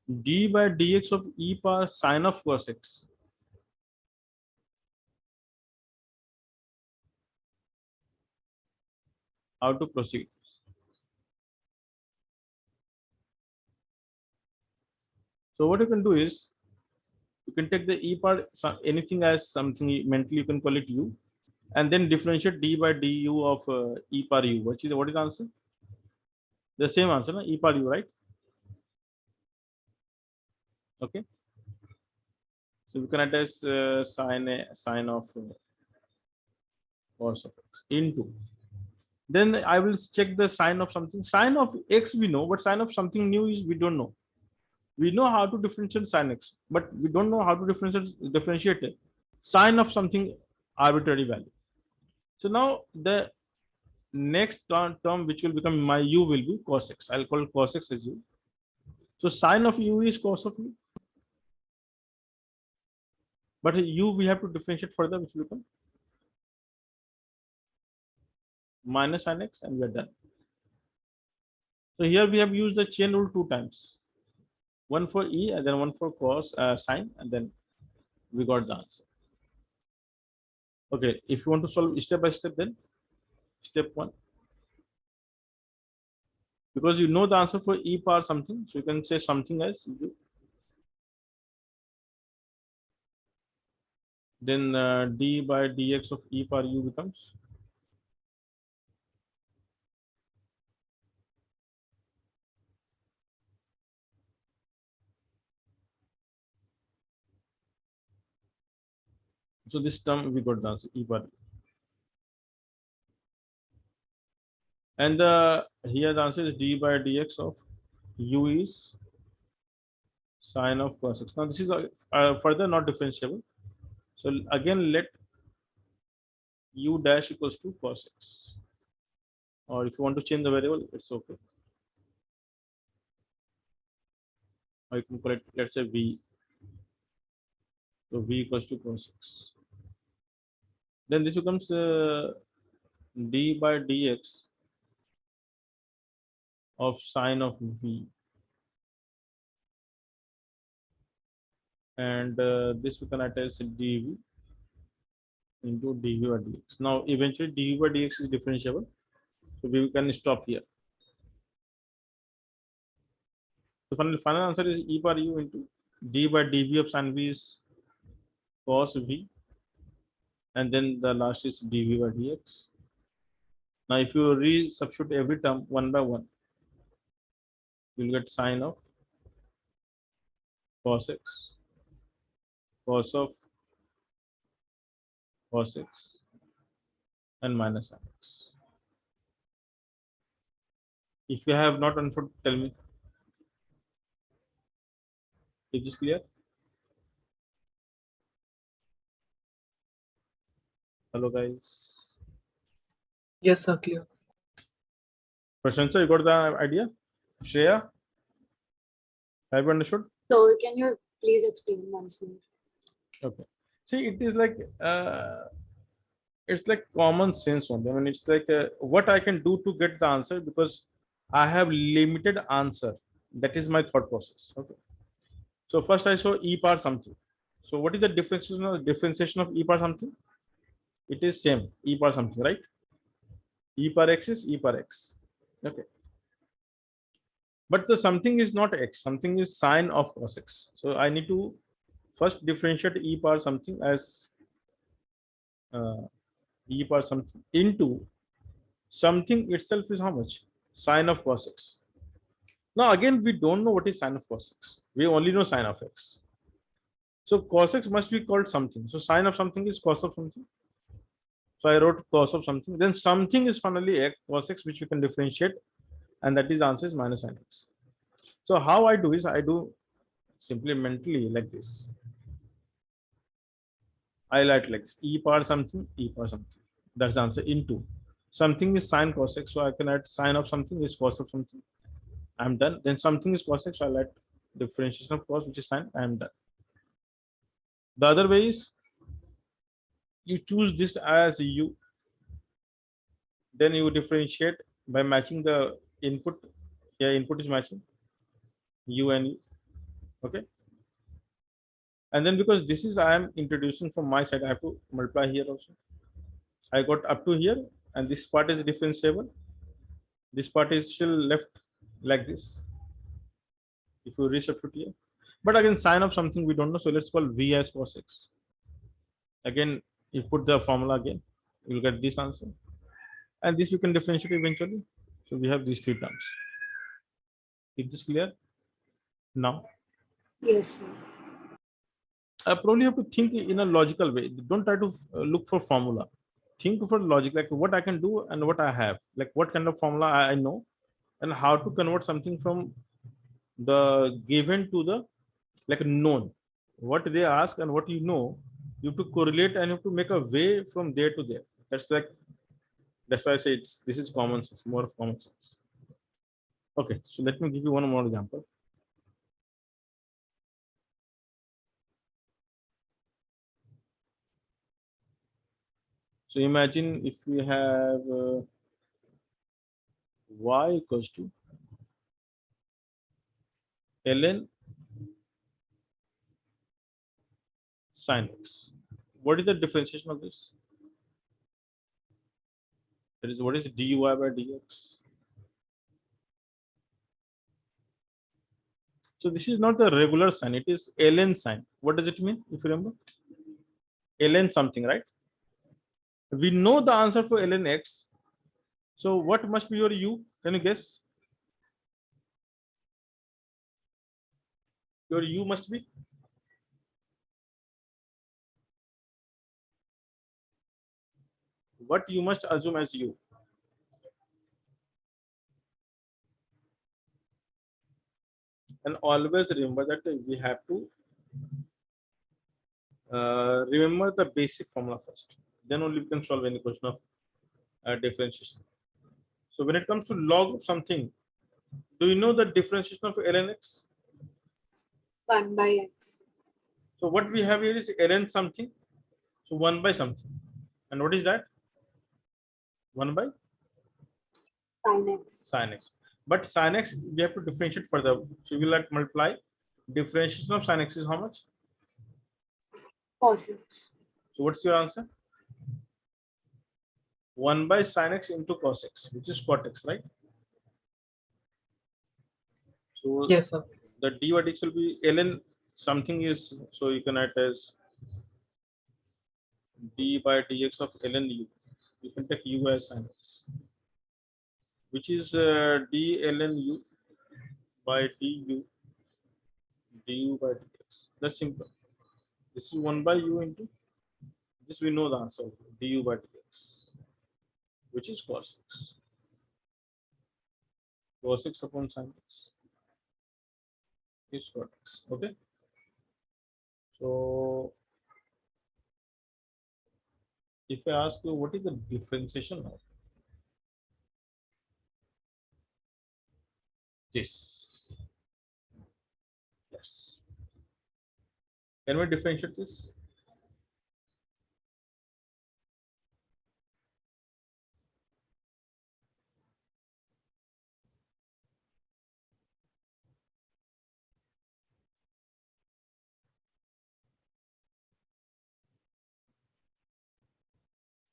D by dx of e power sine of cos x. How to proceed? So what you can do is, you can take the e power anything as something mentally you can call it u, and then differentiate d by du of e power u. What is the answer? The same answer, na? E power u, right? Okay. So we can attach sine of cos of x into. Then I will check the sine of something. Sine of x we know, but sine of something new is we don't know. We know how to differentiate sine x, but we don't know how to differentiate it. Sine of something arbitrary value. So now the next term which will become my u will be cos x. I'll call cos x as u. So sine of u is cos of u. But u we have to differentiate further, which will become minus sin x, and we are done. So here we have used the chain rule 2 times. One for e and then one for cos sine, and then we got the answer. Okay, if you want to solve step by step, then step 1. Because you know the answer for e power something, so you can say something else. Then d by dx of e power u becomes so this term we got the answer e power u. And here the answer is d by dx of u is sine of cos x. Now this is further not differentiable. So again let u dash equals to cos x. Or if you want to change the variable, it's okay. Or you can call it, let's say v. So v equals to cos x. Then this becomes d by dx of sine of v. And this we can attach dv into dv by dx. Now eventually dv by dx is differentiable. So we can stop here. So final answer is e power u into d by dv of sin v is cos v. And then the last is dv by dx. Now if you re-substitute every term one by one, you'll get sine of cos x, cos of cos x and minus sin x. If you have not understood, tell me. Is this clear? Hello, guys.
Yes, sir. Clear.
Prashant, you got the idea? Shreya, have you understood?
So can you please explain once more?
Okay. See, it is like it's like common sense only. I mean, it's like what I can do to get the answer because I have limited answer. That is my thought process. Okay. So first I saw e power something. So what is the differentiation of e power something? It is same e power something, right? E power x is e power x. Okay. But the something is not x. Something is sine of cos x. So I need to first differentiate e power something as e power something into something itself is how much? Sine of cos x. Now again, we don't know what is sine of cos x. We only know sine of x. So cos x must be called something. So sine of something is cos of something. So I wrote cos of something. Then something is finally x, cos x, which we can differentiate, and that is the answer is minus sine x. So how I do is I do simply mentally like this. I write like this, e power something, e power something. That's the answer into. Something is sine cos x, so I can add sine of something is cos of something. I'm done. Then something is cos x, so I'll add differentiation of cos, which is sine. I'm done. The other way is you choose this as u, then you differentiate by matching the input. Yeah, input is matching u and u. Okay. And then because this is I am introducing from my side, I have to multiply here also. I got up to here, and this part is differentiable. This part is still left like this. If you resubstitute here, but again, sine of something we don't know, so let's call v as cos x. Again, you put the formula again, you'll get this answer, and this we can differentiate eventually. So we have these three terms. Is this clear now?
Yes, sir.
I probably have to think in a logical way. Don't try to look for formula. Think for logic, like what I can do and what I have, like what kind of formula I know, and how to convert something from the given to the like known. What they ask and what you know, you have to correlate and you have to make a way from there to there. That's why I say it's this is common sense, more of common sense. Okay, so let me give you one more example. So imagine if we have y equals to ln sin x. What is the differentiation of this? That is, what is dy by dx? So this is not the regular sign, it is ln sign. What does it mean? If you remember, ln something, right? We know the answer for ln x. So what must be your u? Can you guess? Your u must be what you must assume as u. And always remember that we have to remember the basic formula first. Then only we can solve any question of differentiation. So when it comes to log of something, do you know the differentiation of ln x?
1 by x.
So what we have here is ln something. So 1 by something. And what is that? 1 by
Sin x.
sin x. But sin x, we have to differentiate further. So we will like multiply. Differentiation of sin x is how much?
Cos x.
So what's your answer? 1 by sin x into cos x, which is cot x, right? So
Yes, sir.
the dy dx will be ln something is, so you can write as d by dx of ln u. You can take u as sin x, which is d ln u by du du by dx. That's simple. This is 1 by u into This we know the answer, du by dx, which is cos x. Cos x upon sin x is cot x. Okay. So if I ask you what is the differentiation of this? Yes. Can we differentiate this?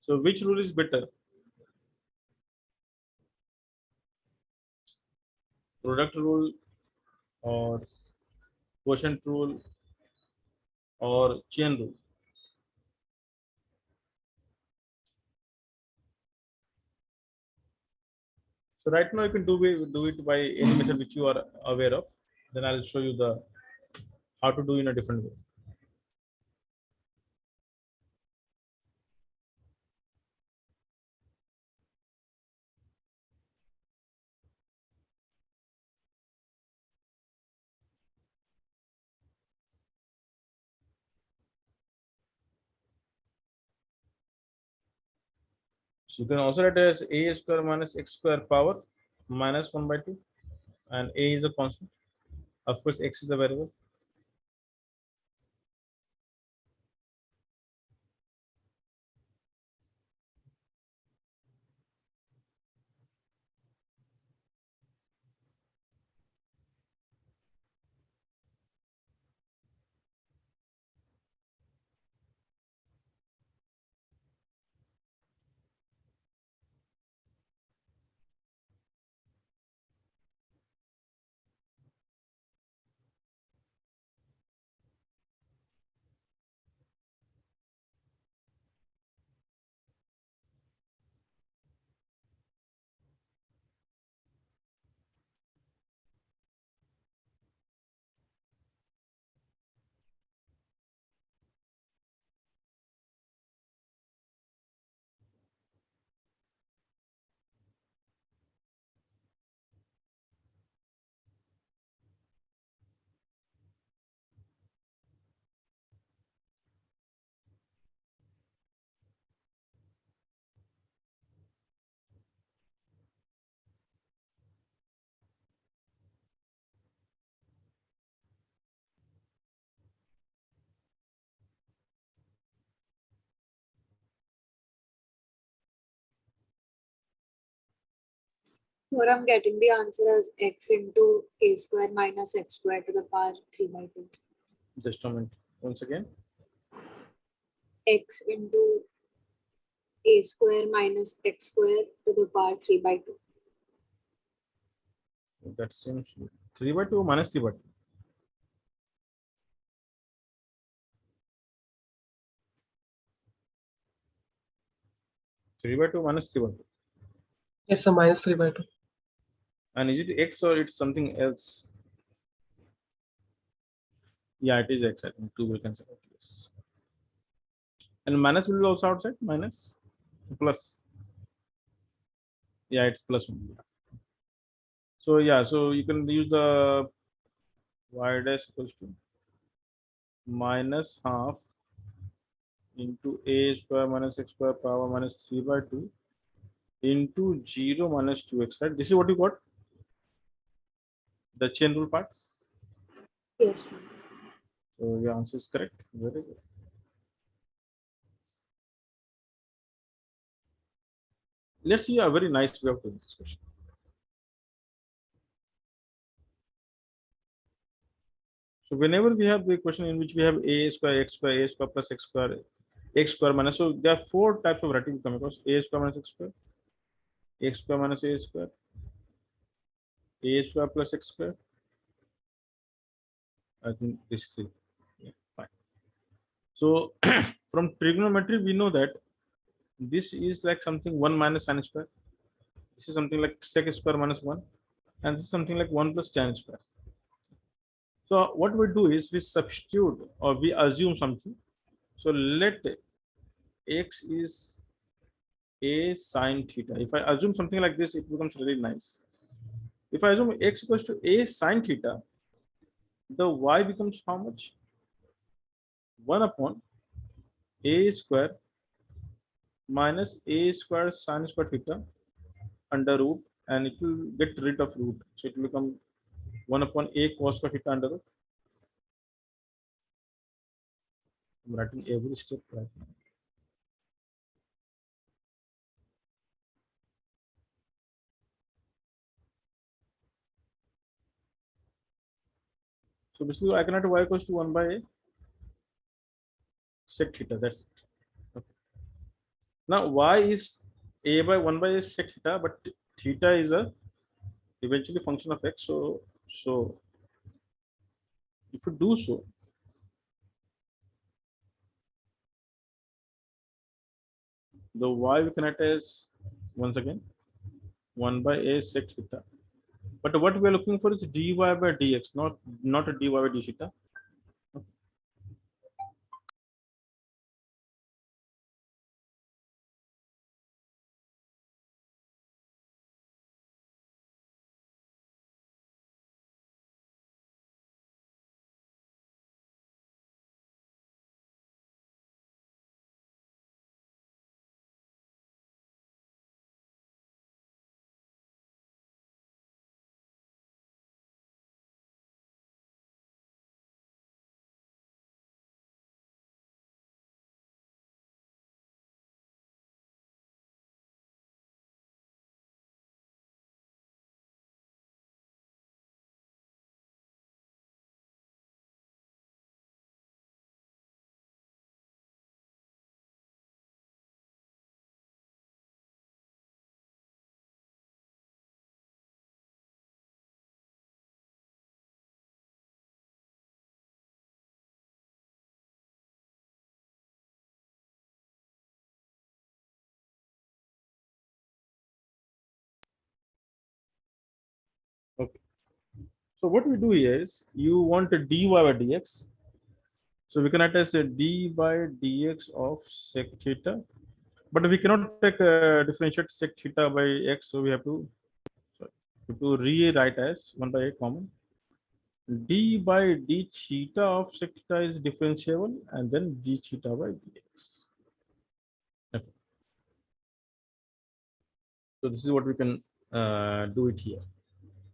So which rule is better? Product rule or quotient rule or chain rule? So right now you can do it by any method which you are aware of. Then I'll show you the how to do in a different way. So you can also write as a square minus x square power minus 1 by 2, and a is a constant. Of course, x is a variable.
Here I'm getting the answer as x into a square minus x square to the power 3 by 2.
Just a minute. Once again,
X into a square minus x square to the power 3 by 2.
that seems 3 by 2 minus 3 by 2. 3 by 2 minus 3 by 2.
Yes, sir, minus 3 by 2.
And is it x or it's something else? Yeah, it is x. I think 2 will cancel out. Yes. And minus will be also outside. Minus plus. Yeah, it's plus 1. So yeah, so you can use the y dash equals to minus half into a square minus x square power minus 3 by 2 into 0 minus 2x, right? This is what you got, the chain rule part.
Yes, sir.
So your answer is correct. Very good. Let's see a very nice way of doing this question. So whenever we have the question in which we have a square plus x square minus, so there are 4 types of writing we come across: a square minus x square minus a square plus x square. I think this 3. Yeah, fine. So from trigonometry, we know that this is like something 1 minus sin square. This is something like sec square minus 1. And this is something like 1 plus tan square. So what we do is we substitute or we assume something. So let x is a sine theta. If I assume something like this, it becomes really nice. If I assume x equals to a sine theta, the y becomes how much? 1 upon a square minus a square sine square theta under root, and it will get rid of root. So it will become 1 upon a cos square theta under root. I'm writing every step right now. So basically I can write y equals to 1 by a sec theta. That's it. Okay. Now y is a by 1 by a sec theta, but theta is a eventually function of x. So if you do so, the y we can write as once again 1 by a sec theta. But what we are looking for is dy by dx, not a dy by d theta. Okay. So what we do here is you want a dy by dx. So we can write as a d by dx of sec theta, but we cannot take differentiate sec theta by x. So we have to, sorry, we have to rewrite as 1 by a common. D by d theta of sec theta is differentiable, and then d theta by dx. Okay. So this is what we can do it here.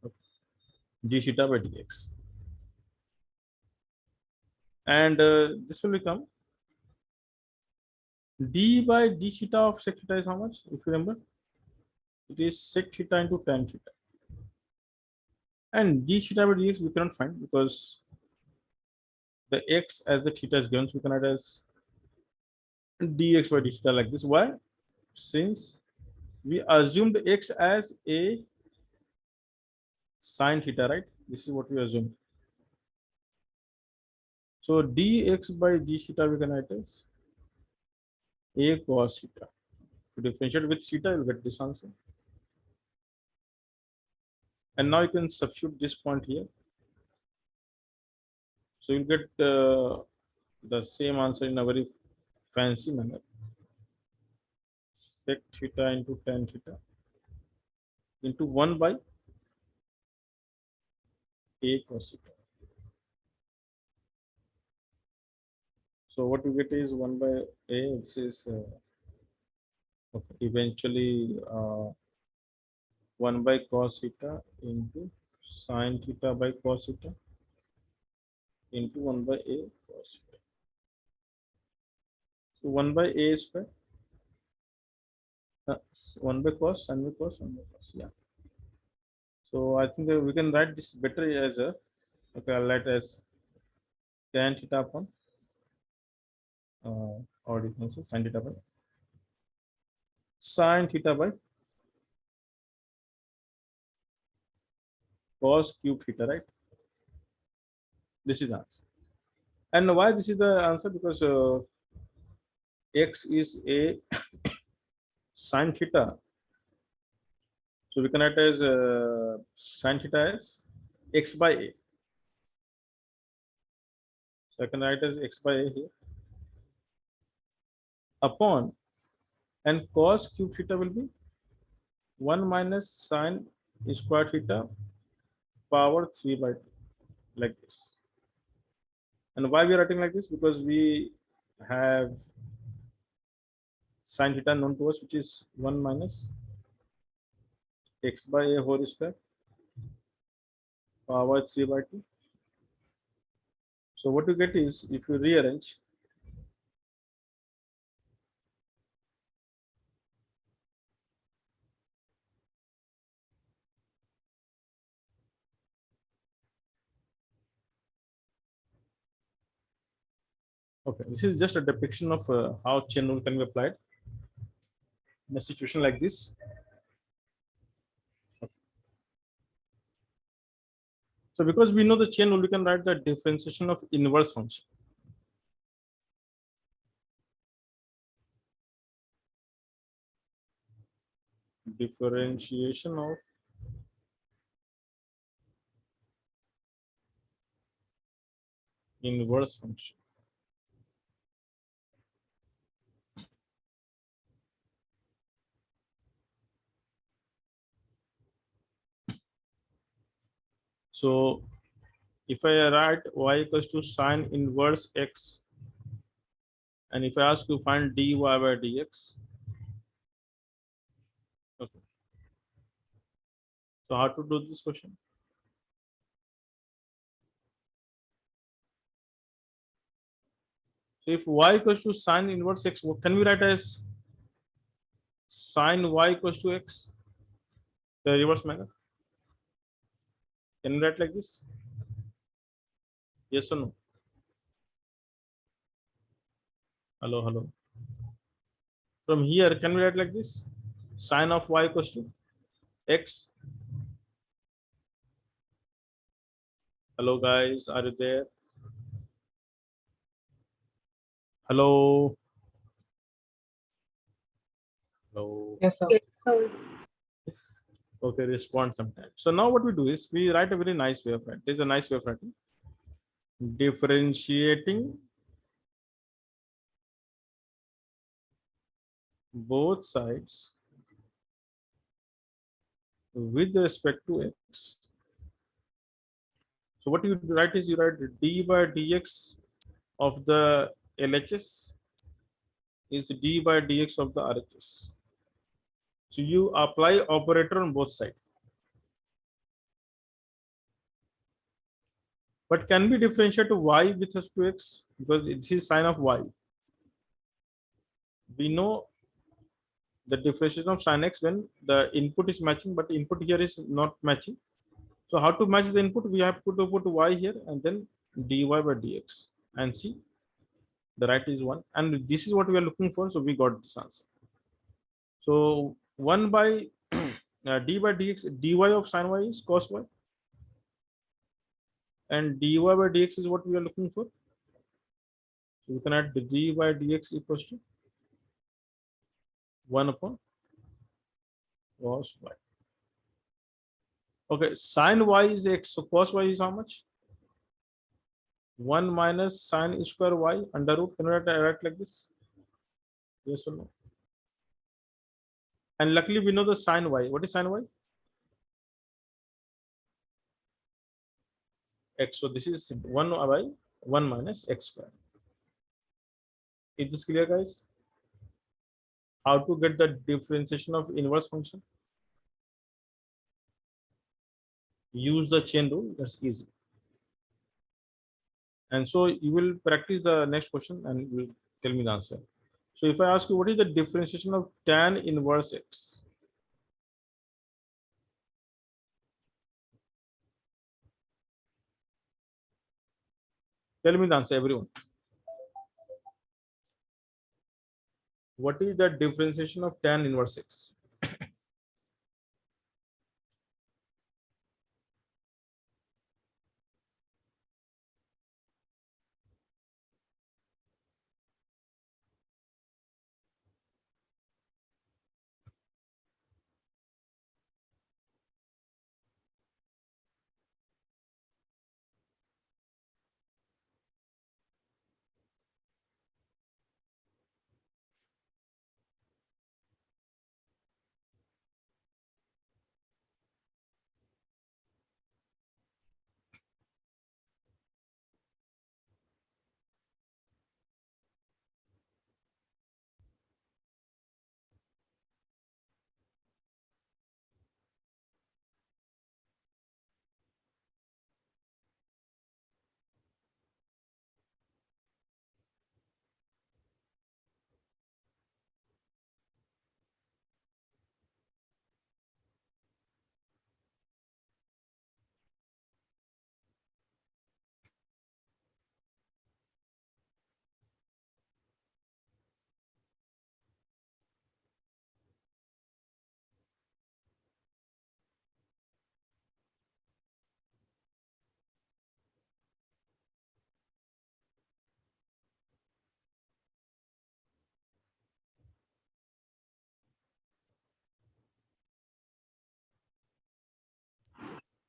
Okay. D theta by dx. And this will become d by d theta of sec theta is how much? If you remember, it is sec theta into tan theta. And d theta by dx we cannot find because the x as the theta is given, so we can write as dx by d theta like this. Why? Since we assumed x as a sine theta, right? This is what we assumed. So dx by d theta we can write as a cos theta. If you differentiate with theta, you'll get this answer. And now you can substitute this point here. So you'll get the same answer in a very fancy manner. Sec theta into tan theta into 1 by a cos theta. So what you get is 1 by a. This is okay, eventually 1 by cos theta into sine theta by cos theta into 1 by a cos theta. So 1 by a square, 1 by cos, sine by cos, 1 by cos. Yeah. So I think we can write this better as a, okay, I'll write as tan theta upon or you can say sine theta by sine theta by cos cube theta, right? This is the answer. And why this is the answer? Because x is a sine theta. So we can write as sine theta as x by a. So I can write as x by a here upon, and cos cube theta will be 1 minus sine square theta power 3 by 2, like this. And why we are writing like this? Because we have sine theta known to us, which is 1 minus x by a whole square power 3 by 2. So what you get is, if you rearrange, okay, this is just a depiction of how chain rule can be applied in a situation like this. So because we know the chain rule, we can write the differentiation of inverse function. Differentiation of inverse function. So if I write y equals to sine inverse x, and if I ask you find dy by dx, okay. So how to do this question? So if y equals to sine inverse x, what can we write as sine y equals to x, the reverse manner? Can we write like this? Yes or no? Hello, hello. From here, can we write like this? Sine of y equals to x. Hello, guys. Are you there? Hello. Hello.
Yes, sir.
Yes, sir.
Okay, respond sometime. So now what we do is we write a very nice way of writing. There's a nice way of writing. Differentiating both sides with respect to x. So what you write is you write d by dx of the LHS is d by dx of the RHS. So you apply operator on both sides. But can we differentiate y with respect to x? Because it is sine of y. We know the differentiation of sin x when the input is matching, but input here is not matching. So how to match the input? We have to put y here and then dy by dx, and see the right is 1, and this is what we are looking for. So we got this answer. So 1 by d by dx, dy of sin y is cos y, and dy by dx is what we are looking for. So we can add the d by dx equals to 1 upon cos y. Okay, sin y is x, so cos y is how much? 1 minus sine square y under root. Can we write like this? Yes or no? And luckily we know the sine y. What is sine y? X. So this is 1 by 1 minus x square. Is this clear, guys? How to get the differentiation of inverse function? Use the chain rule. That's easy. And so you will practice the next question and you will tell me the answer. So if I ask you what is the differentiation of tan inverse x? Tell me the answer, everyone. What is the differentiation of tan inverse x?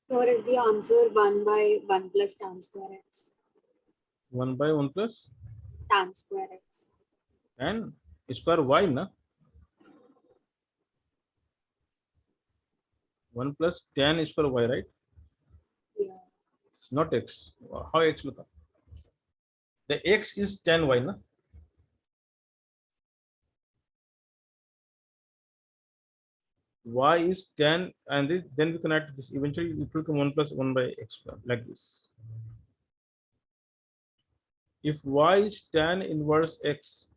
Or is the answer 1 by 1 plus tan square x?
1 by 1 plus
Tan square x.
and square y, na? 1 plus tan square y, right?
Yeah.
Not x. How x look up? The x is tan y, na? Y is tan, and then we can add this. Eventually, it will become 1 plus 1 by x like this. If y is tan inverse x,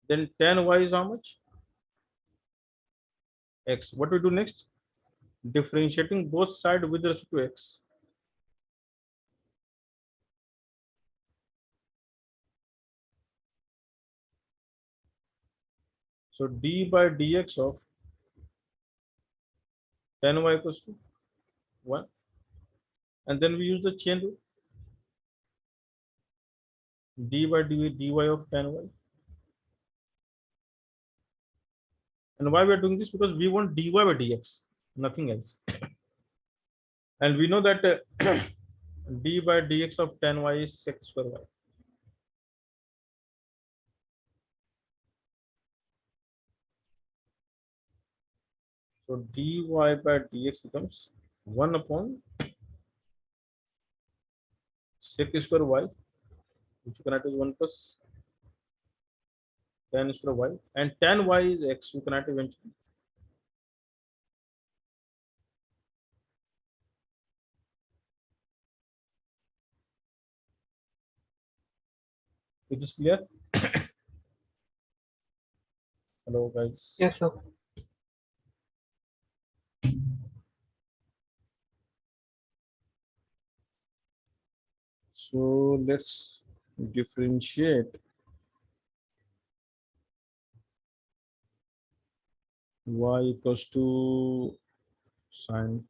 then tan y is how much? X. What we do next? Differentiating both sides with respect to x. So d by dx of tan y equals to 1. And then we use the chain rule. D by dy of tan y. And why we are doing this? Because we want dy by dx, nothing else. And we know that d by dx of tan y is sec square y. So dy by dx becomes 1 upon sec square y, which you can write as 1 plus tan square y. And tan y is x, you can write eventually. It is clear? Hello, guys.
Yes, sir.
So let's differentiate y equals to sine.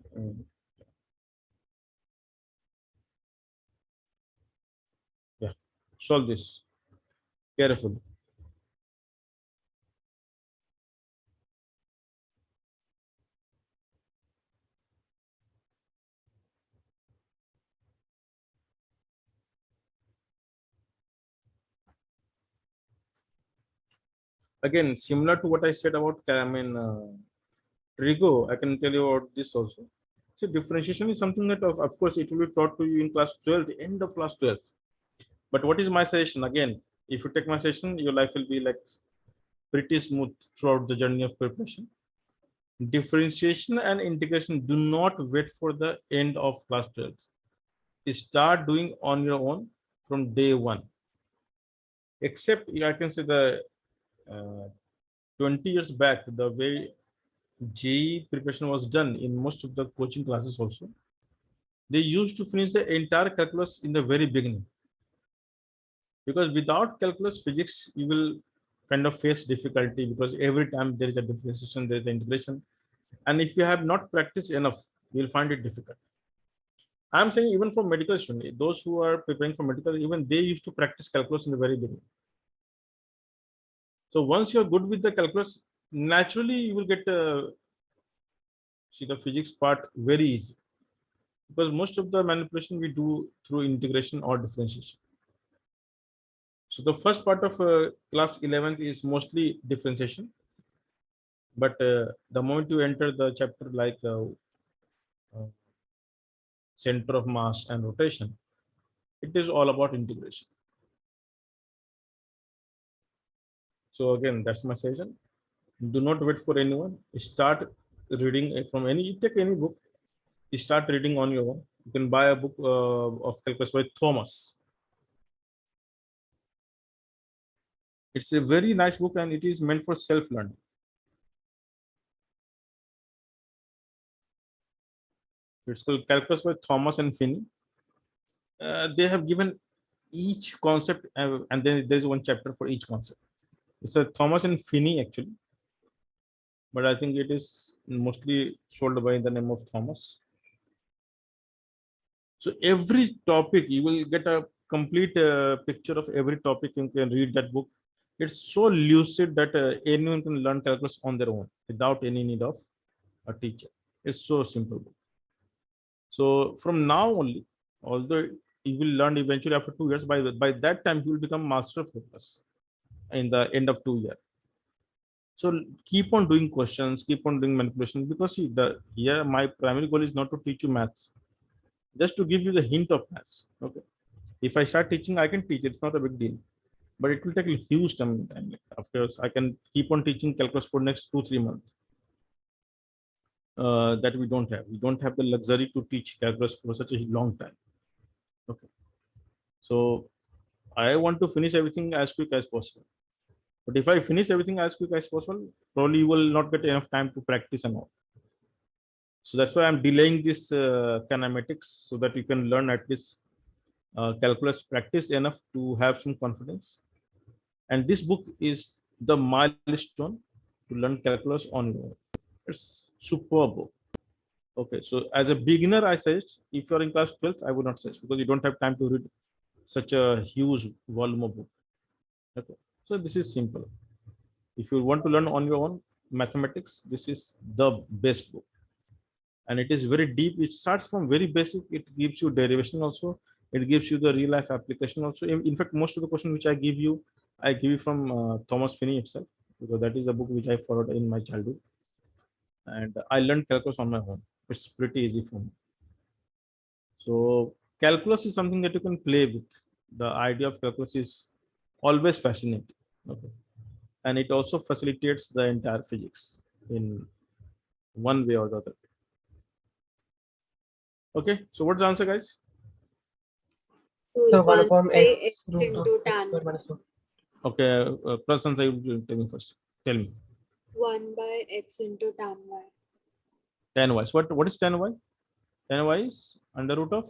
Yeah, solve this carefully. Again, similar to what I said about Trigo, I can tell you about this also. So differentiation is something that, of course, it will be taught to you in class 12, the end of class 12. But what is my suggestion? Again, if you take my suggestion, your life will be like pretty smooth throughout the journey of preparation. Differentiation and integration, do not wait for the end of class 12. Start doing on your own from day one. Except, I can say the 20 years back, the way JEE preparation was done in most of the coaching classes also, they used to finish the entire calculus in the very beginning. Because without calculus physics, you will kind of face difficulty because every time there is a differentiation, there is the integration. And if you have not practiced enough, you will find it difficult. I'm saying even for medical students, those who are preparing for medical, even they used to practice calculus in the very beginning. So once you're good with the calculus, naturally you will get see the physics part very easy, because most of the manipulation we do through integration or differentiation. So the first part of class 11th is mostly differentiation, but the moment you enter the chapter like uh, center of mass and rotation, it is all about integration. So again, that's my suggestion. Do not wait for anyone. Start reading from any, take any book, start reading on your own. You can buy a book of calculus by Thomas. It's a very nice book and it is meant for self-learning. It's called Calculus by Thomas and Finney. They have given each concept and then there's one chapter for each concept. It's a Thomas and Finney actually, but I think it is mostly sold by the name of Thomas. So every topic you will get a complete picture of every topic. You can read that book. It's so lucid that anyone can learn calculus on their own without any need of a teacher. It's so simple. So from now only, although you will learn eventually after 2 years, by that time you will become master of calculus in the end of 2 years. So keep on doing questions, keep on doing manipulation, because see, the here my primary goal is not to teach you maths, just to give you the hint of maths. Okay. If I start teaching, I can teach. It's not a big deal, but it will take a huge time. Like, of course, I can keep on teaching calculus for next 2-3 months. That we don't have. We don't have the luxury to teach calculus for such a long time. Okay. So I want to finish everything as quick as possible. But if I finish everything as quick as possible, probably you will not get enough time to practice and all. So that's why I'm delaying this kinematics, so that you can learn at least calculus practice enough to have some confidence. And this book is the milestone to learn calculus on your own. It's superb book. Okay, so as a beginner, I suggest, if you're in class 12th, I would not suggest, because you don't have time to read such a huge volume of book. Okay, so this is simple. If you want to learn on your own mathematics, this is the best book. And it is very deep. It starts from very basic. It gives you derivation also. It gives you the real life application also. In fact, most of the questions which I give you from Thomas Finney itself, because that is a book which I followed in my childhood. And I learned calculus on my own. It's pretty easy for me. So calculus is something that you can play with. The idea of calculus is always fascinating. Okay. And it also facilitates the entire physics in one way or the other. Okay, so what's the answer, guys?
So 1
1
upon
by
x
x
root of
into
x
tan.
square minus 1.
Okay, Prasanth, you will tell me first. Tell me.
1 by x into tan y.
Tan y. So what is tan y? Tan y is under root of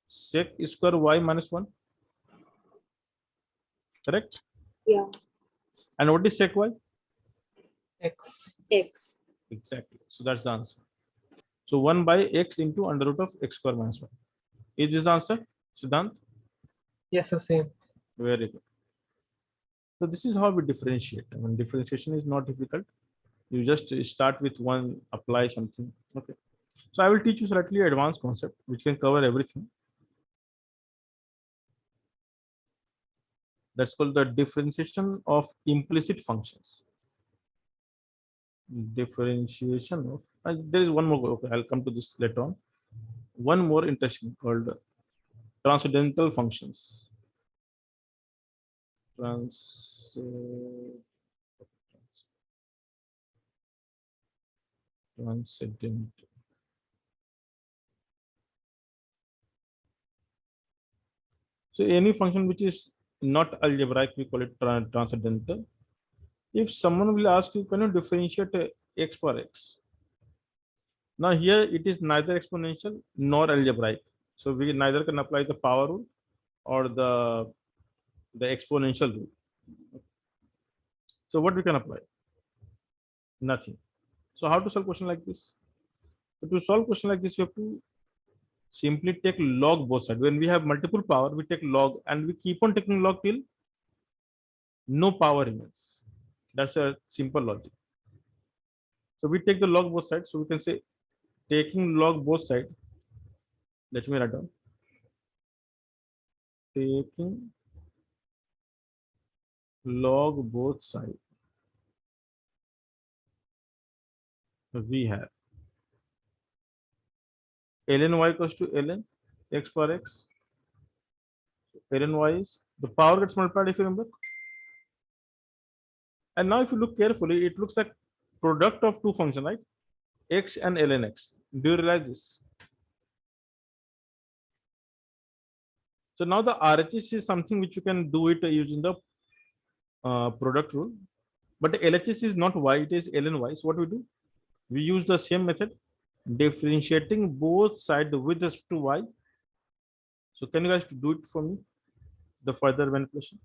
sec square y minus 1. Correct?
Yeah,
And what is sec y?
X.
x.
Exactly. So that's the answer. So 1 by x into under root of x square minus 1. Is this the answer, Siddhant?
Yes, the same.
Very good. So this is how we differentiate. I mean, differentiation is not difficult. You just start with one, apply something. Okay. So I will teach you slightly advanced concept which can cover everything. That's called the differentiation of implicit functions. Differentiation of, there is one more. Okay, I'll come to this later on. One more interesting called transcendental functions. Transcendental. So any function which is not algebraic, we call it transcendental. If someone will ask you, can you differentiate x per x? Now here it is neither exponential nor algebraic. So we neither can apply the power rule or the exponential rule. So what we can apply? Nothing. So how to solve question like this? So to solve question like this, we have to simply take log both sides. When we have multiple power, we take log and we keep on taking log till no power remains. That's a simple logic. So we take the log both sides. So we can say taking log both sides. Let me write down. Taking log both sides. We have ln y equals to ln x per x. Ln y is the power gets multiplied if you remember. And now if you look carefully, it looks like product of two functions, right? X and ln x. Do you realize this? So now the RHS is something which you can do it using the product rule. But LHS is not y, it is ln y. So what we do? We use the same method, differentiating both sides with respect to y. So can you guys do it for me? The further manipulation.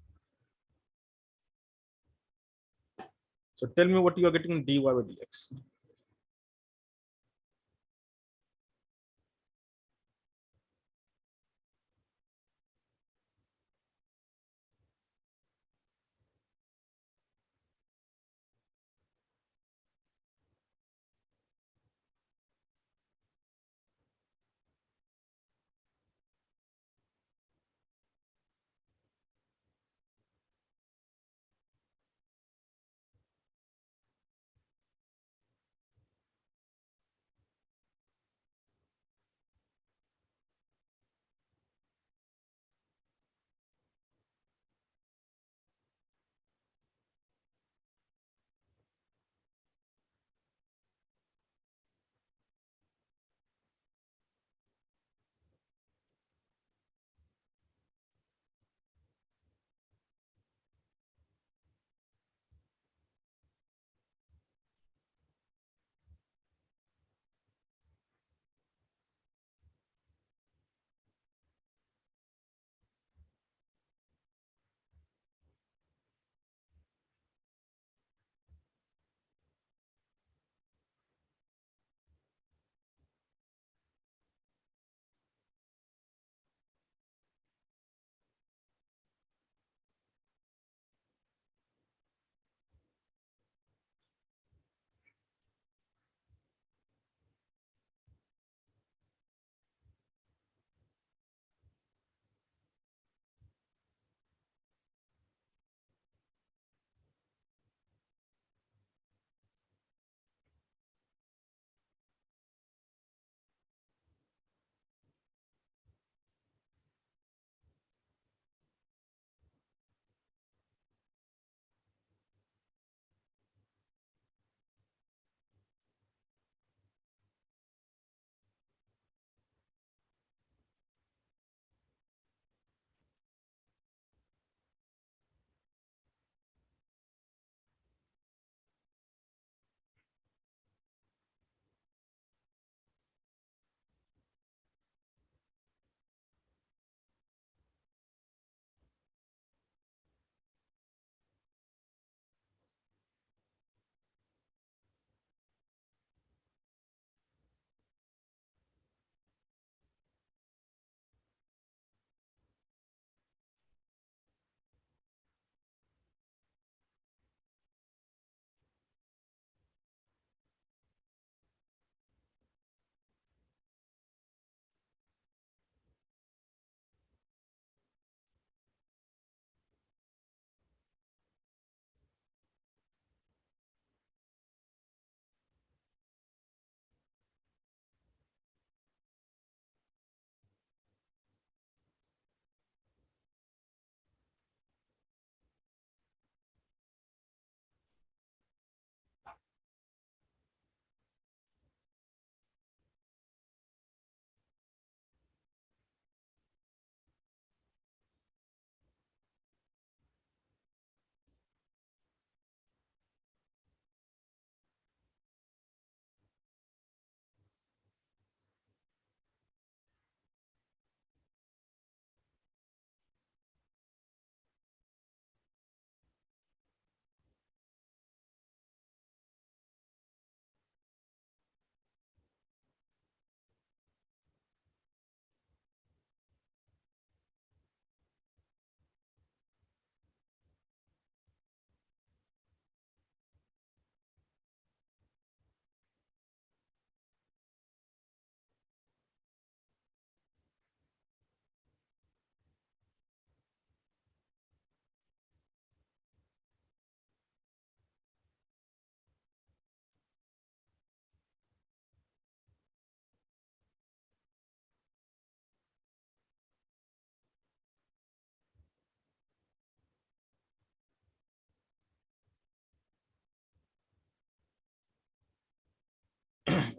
So tell me what you are getting dy by dx.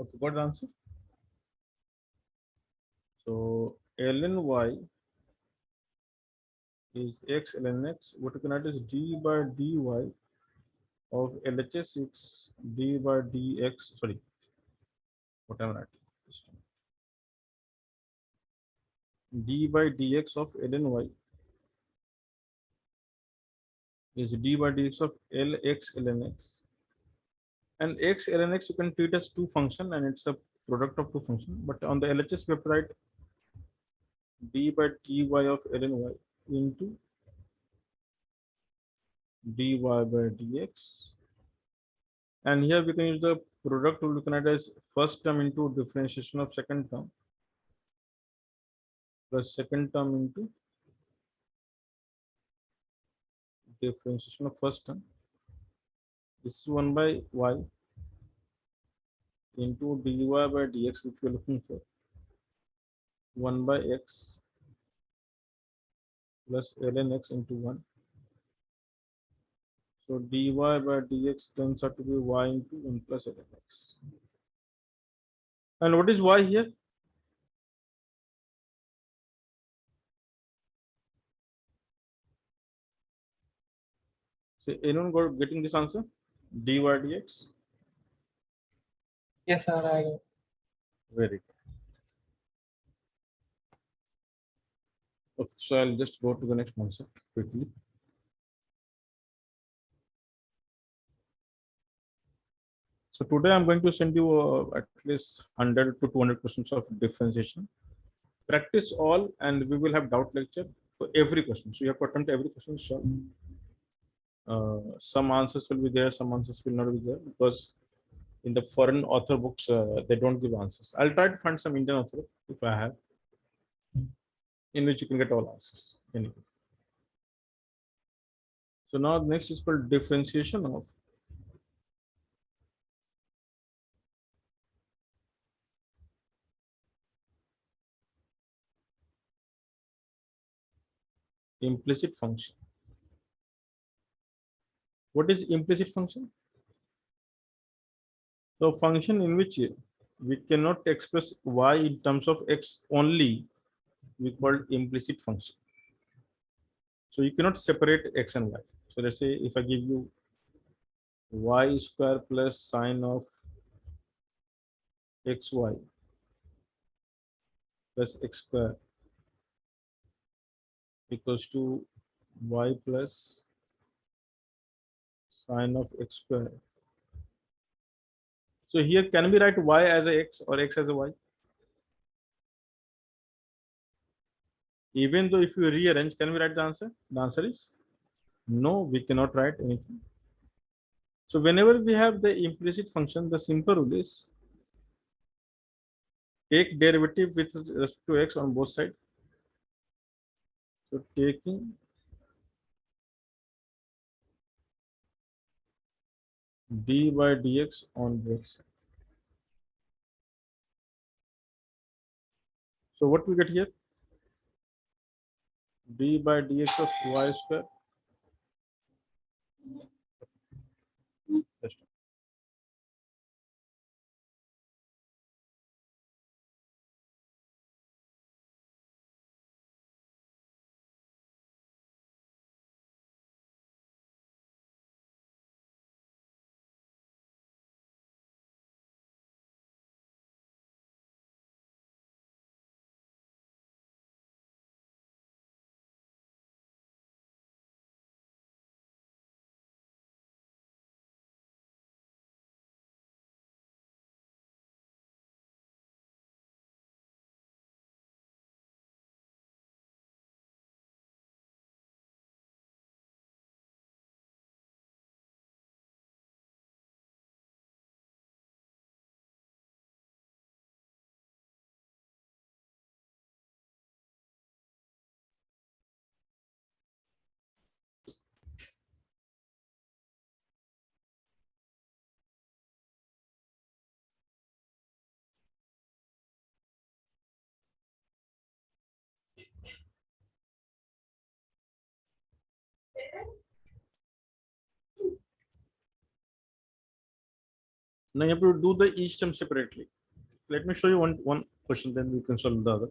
Okay, got the answer. So ln y is x ln x. What you can write is d by dy of LHS is d by dx. Sorry, what am I writing? D by dx of ln y is d by dx of lx ln x. And x ln x you can treat as two function and it's a product of two function. But on the LHS we have to write d by dy of ln y into dy by dx. And here we can use the product to look at as first term into differentiation of second term plus second term into differentiation of first term. This is 1 by y into dy by dx, which we are looking for 1 by x plus ln x into 1. So dy by dx turns out to be y into 1 plus ln x. And what is y here? So anyone got getting this answer? Dy dx?
Yes, sir. I got.
Very good. Okay, so I'll just go to the next concept quickly. So today I'm going to send you at least 100 to 200 questions of differentiation. Practice all and we will have doubt lecture for every question. So you have to attempt every question. So some answers will be there, some answers will not be there because in the foreign author books, they don't give answers. I'll try to find some Indian author if I have, in which you can get all answers. Anyway. So now next is called differentiation of implicit function. What is implicit function? So function in which we cannot express y in terms of x only, we call implicit function. So you cannot separate x and y. So let's say if I give you y square plus sine of xy plus x square equals to y plus sine of x square. So here can we write y as a x or x as a y? Even though if you rearrange, can we write the answer? The answer is no, we cannot write anything. So whenever we have the implicit function, the simple rule is take derivative with respect to x on both sides. So taking d by dx on both sides. So what we get here? D by dx of y square. Just Now you have to do the each term separately. Let me show you one question, then we can solve the other.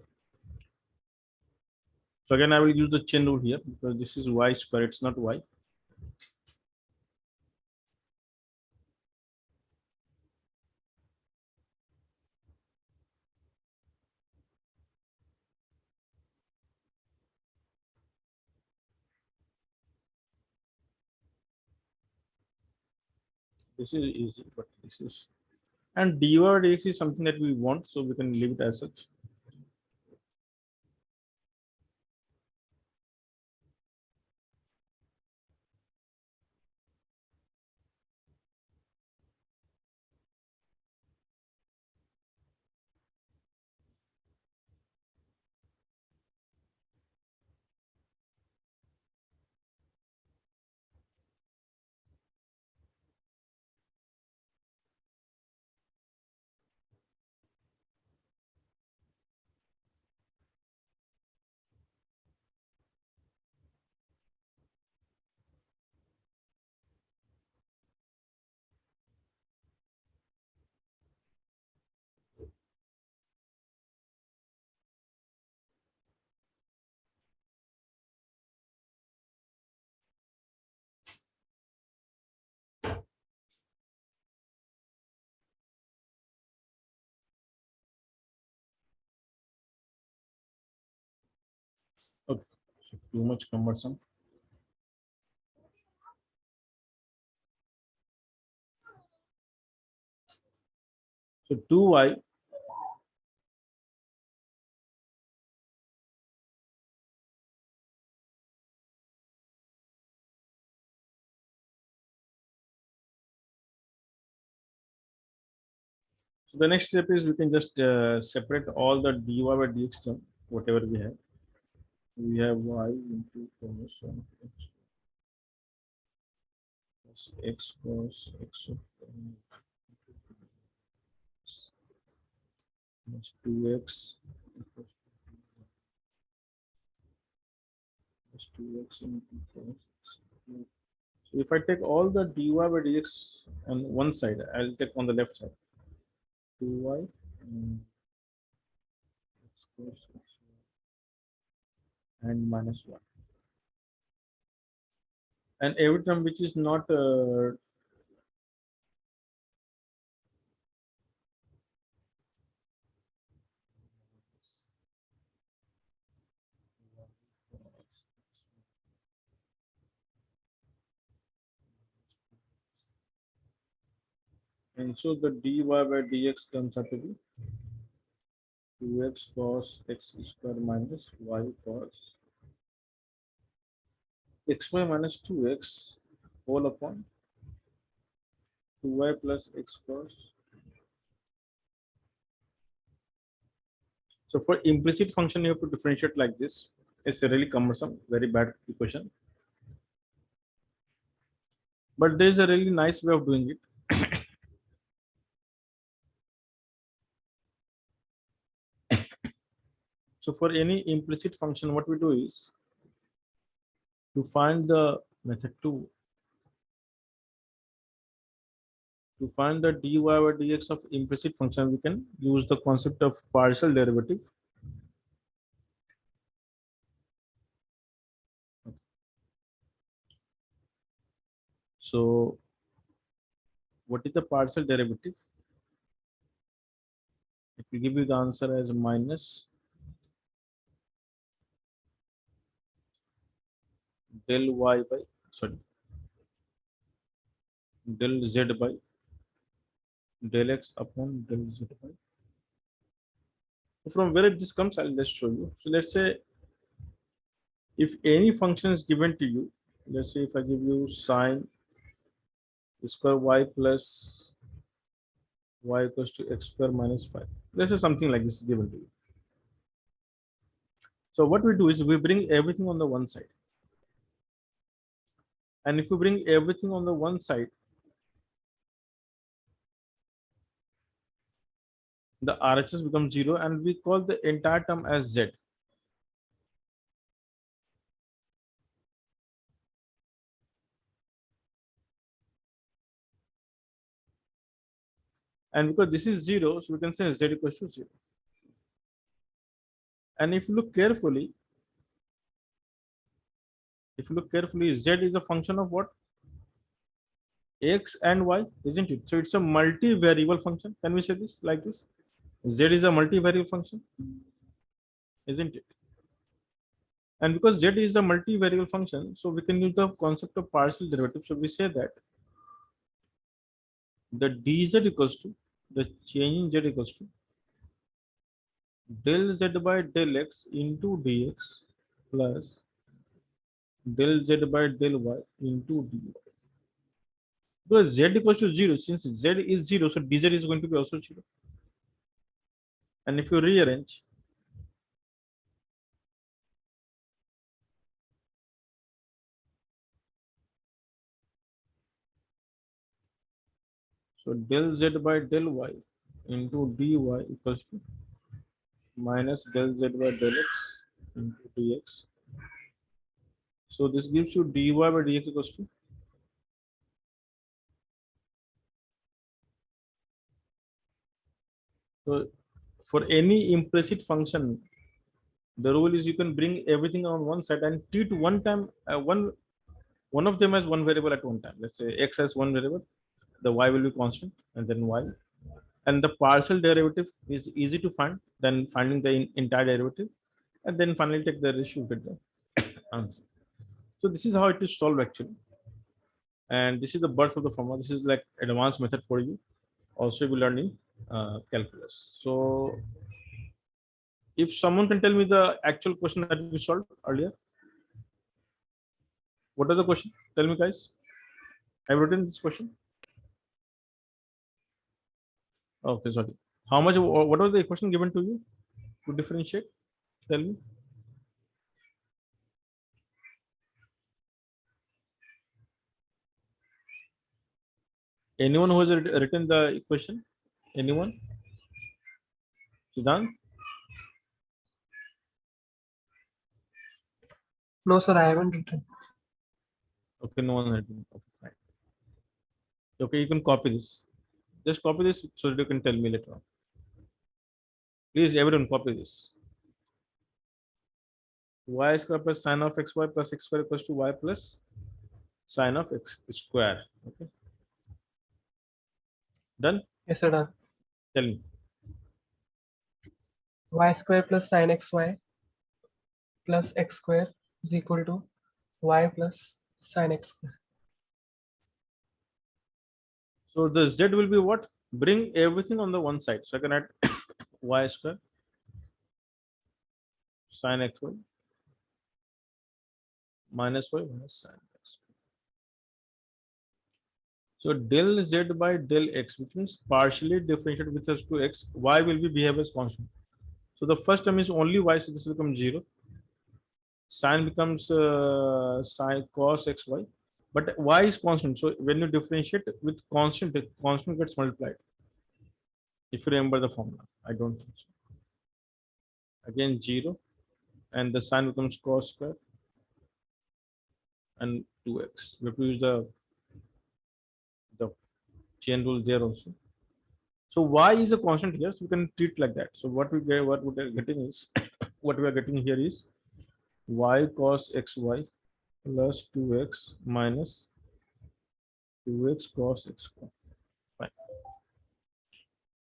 So again, I will use the chain rule here because this is y square, it's not y. This is easy, but this is, and dy over dx is something that we want, so we can leave it as such. Okay, so too much cumbersome. So 2y so the next step is we can just separate all the dy by dx term, whatever we have. We have y into cos of x plus x cos x of plus 2x plus 2x into cos x. So if I take all the dy by dx on one side, I'll take on the left side 2y x cos x and minus 1. And every term which is not and so the dy by dx comes out to be 2x cos x square minus y cos xy minus 2x whole upon 2y plus x cos. So for implicit function, you have to differentiate like this. It's a really cumbersome, very bad equation. But there's a really nice way of doing it. So for any implicit function, what we do is to find the method to find the dy over dx of implicit function, we can use the concept of partial derivative. So what is the partial derivative? It will give you the answer as minus del y by, sorry, del z by del x upon del z by. From where this comes, I'll just show you. So let's say if any function is given to you, let's say if I give you sine square y plus y equals to x square minus 5. Let's say something like this is given to you. So what we do is we bring everything on the one side. And if we bring everything on the one side, the RHS becomes 0 and we call the entire term as Z. And because this is 0, so we can say z equals to 0. And if you look carefully, z is a function of what? X and y, isn't it? So it's a multivariable function. Can we say this like this? Z is a multivariable function, isn't it? And because z is a multivariable function, so we can use the concept of partial derivative. So we say that the dz equals to, the change in z equals to del z by del x into dx plus del z by del y into dy. Because z equals to 0, since z is 0, so dz is going to be also 0. And if you rearrange, so del z by del y into dy equals to minus del z by del x into dx. So this gives you dy by dx equals to, so for any implicit function, the rule is you can bring everything on one side and treat one time one of them as one variable at one time. Let's say x as one variable, the y will be constant, and then y. And the partial derivative is easy to find than finding the entire derivative, and then finally take the ratio with the answer. So this is how it is solved actually, and this is the birth of the formula. This is like advanced method for you. Also, you will learn in calculus. So if someone can tell me the actual question that we solved earlier, what are the question? Tell me, guys. I've written this question. Okay, sorry. How much? What was the equation given to you to differentiate? Tell me. Anyone who has written the equation? Anyone? Siddhant?
No, sir, I haven't written.
Okay, no one has written. Okay, fine. Okay, you can copy this. Just copy this so that you can tell me later on. Please, everyone, copy this. Y square plus sine of xy plus x square equals to y plus sine of x square. Okay, done.
Yes, sir, done.
Tell me.
Y square plus sine xy plus x square is equal to y plus sine x square.
So the z will be what? Bring everything on the one side. So I can add y square sine xy minus y minus sine x. So del z by del x, which means partially differentiated with respect to x, y will be behave as constant. So the first term is only y, so this will become 0. Sine becomes sine cos xy, but y is constant. So when you differentiate with constant, the constant gets multiplied. If you remember the formula, I don't think so. Again 0, and the sine becomes cos square and 2x. We have to use the chain rule there also. So y is a constant here, so we can treat like that. So what we are getting is what we are getting here is y cos xy plus 2x minus 2x cos x square. Fine.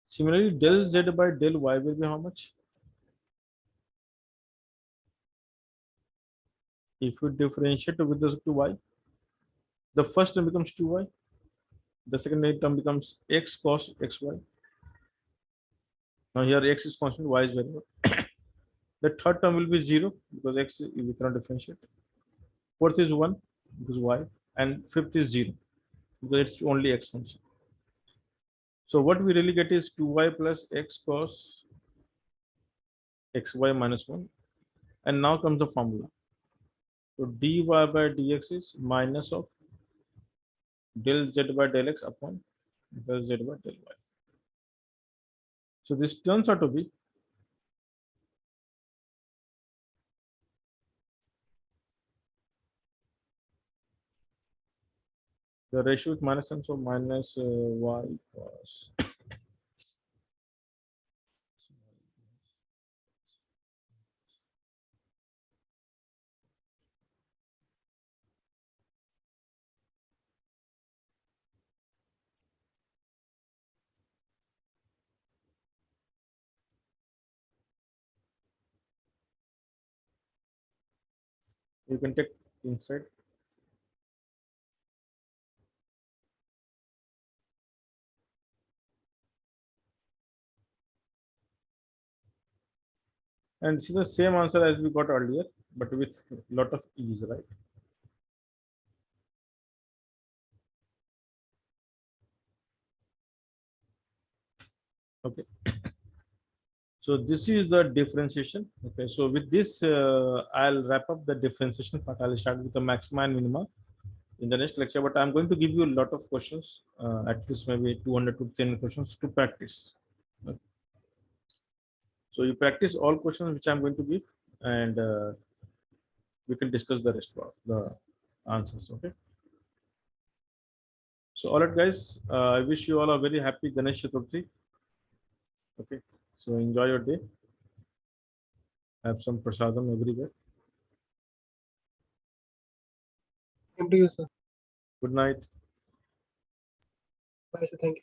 Similarly, del z by del y will be how much? If you differentiate with respect to y, the first term becomes 2y, the second term becomes x cos xy. Now here x is constant, y is variable. The third term will be 0 because x we cannot differentiate. Fourth is 1 because y, and fifth is 0 because it's only x function. So what we really get is 2y plus x cos xy minus 1. And now comes the formula. So dy by dx is minus of del z by del x upon del z by del y. So this turns out to be the ratio with minus sign, so minus y cos You can take inside. And this is the same answer as we got earlier, but with lot of ease, right? Okay. So this is the differentiation. Okay. So with this, I'll wrap up the differentiation part. I'll start with the maxima and minima in the next lecture, but I'm going to give you a lot of questions, at least maybe 200 to 10 questions to practice. Okay. So you practice all questions which I'm going to give, and we can discuss the rest of the answers. Okay. So all right, guys. I wish you all a very happy Ganesh Chaturthi. Okay. So enjoy your day. Have some prasadam everywhere.
Same to you, sir.
Good night.
Bye, sir. Thank you.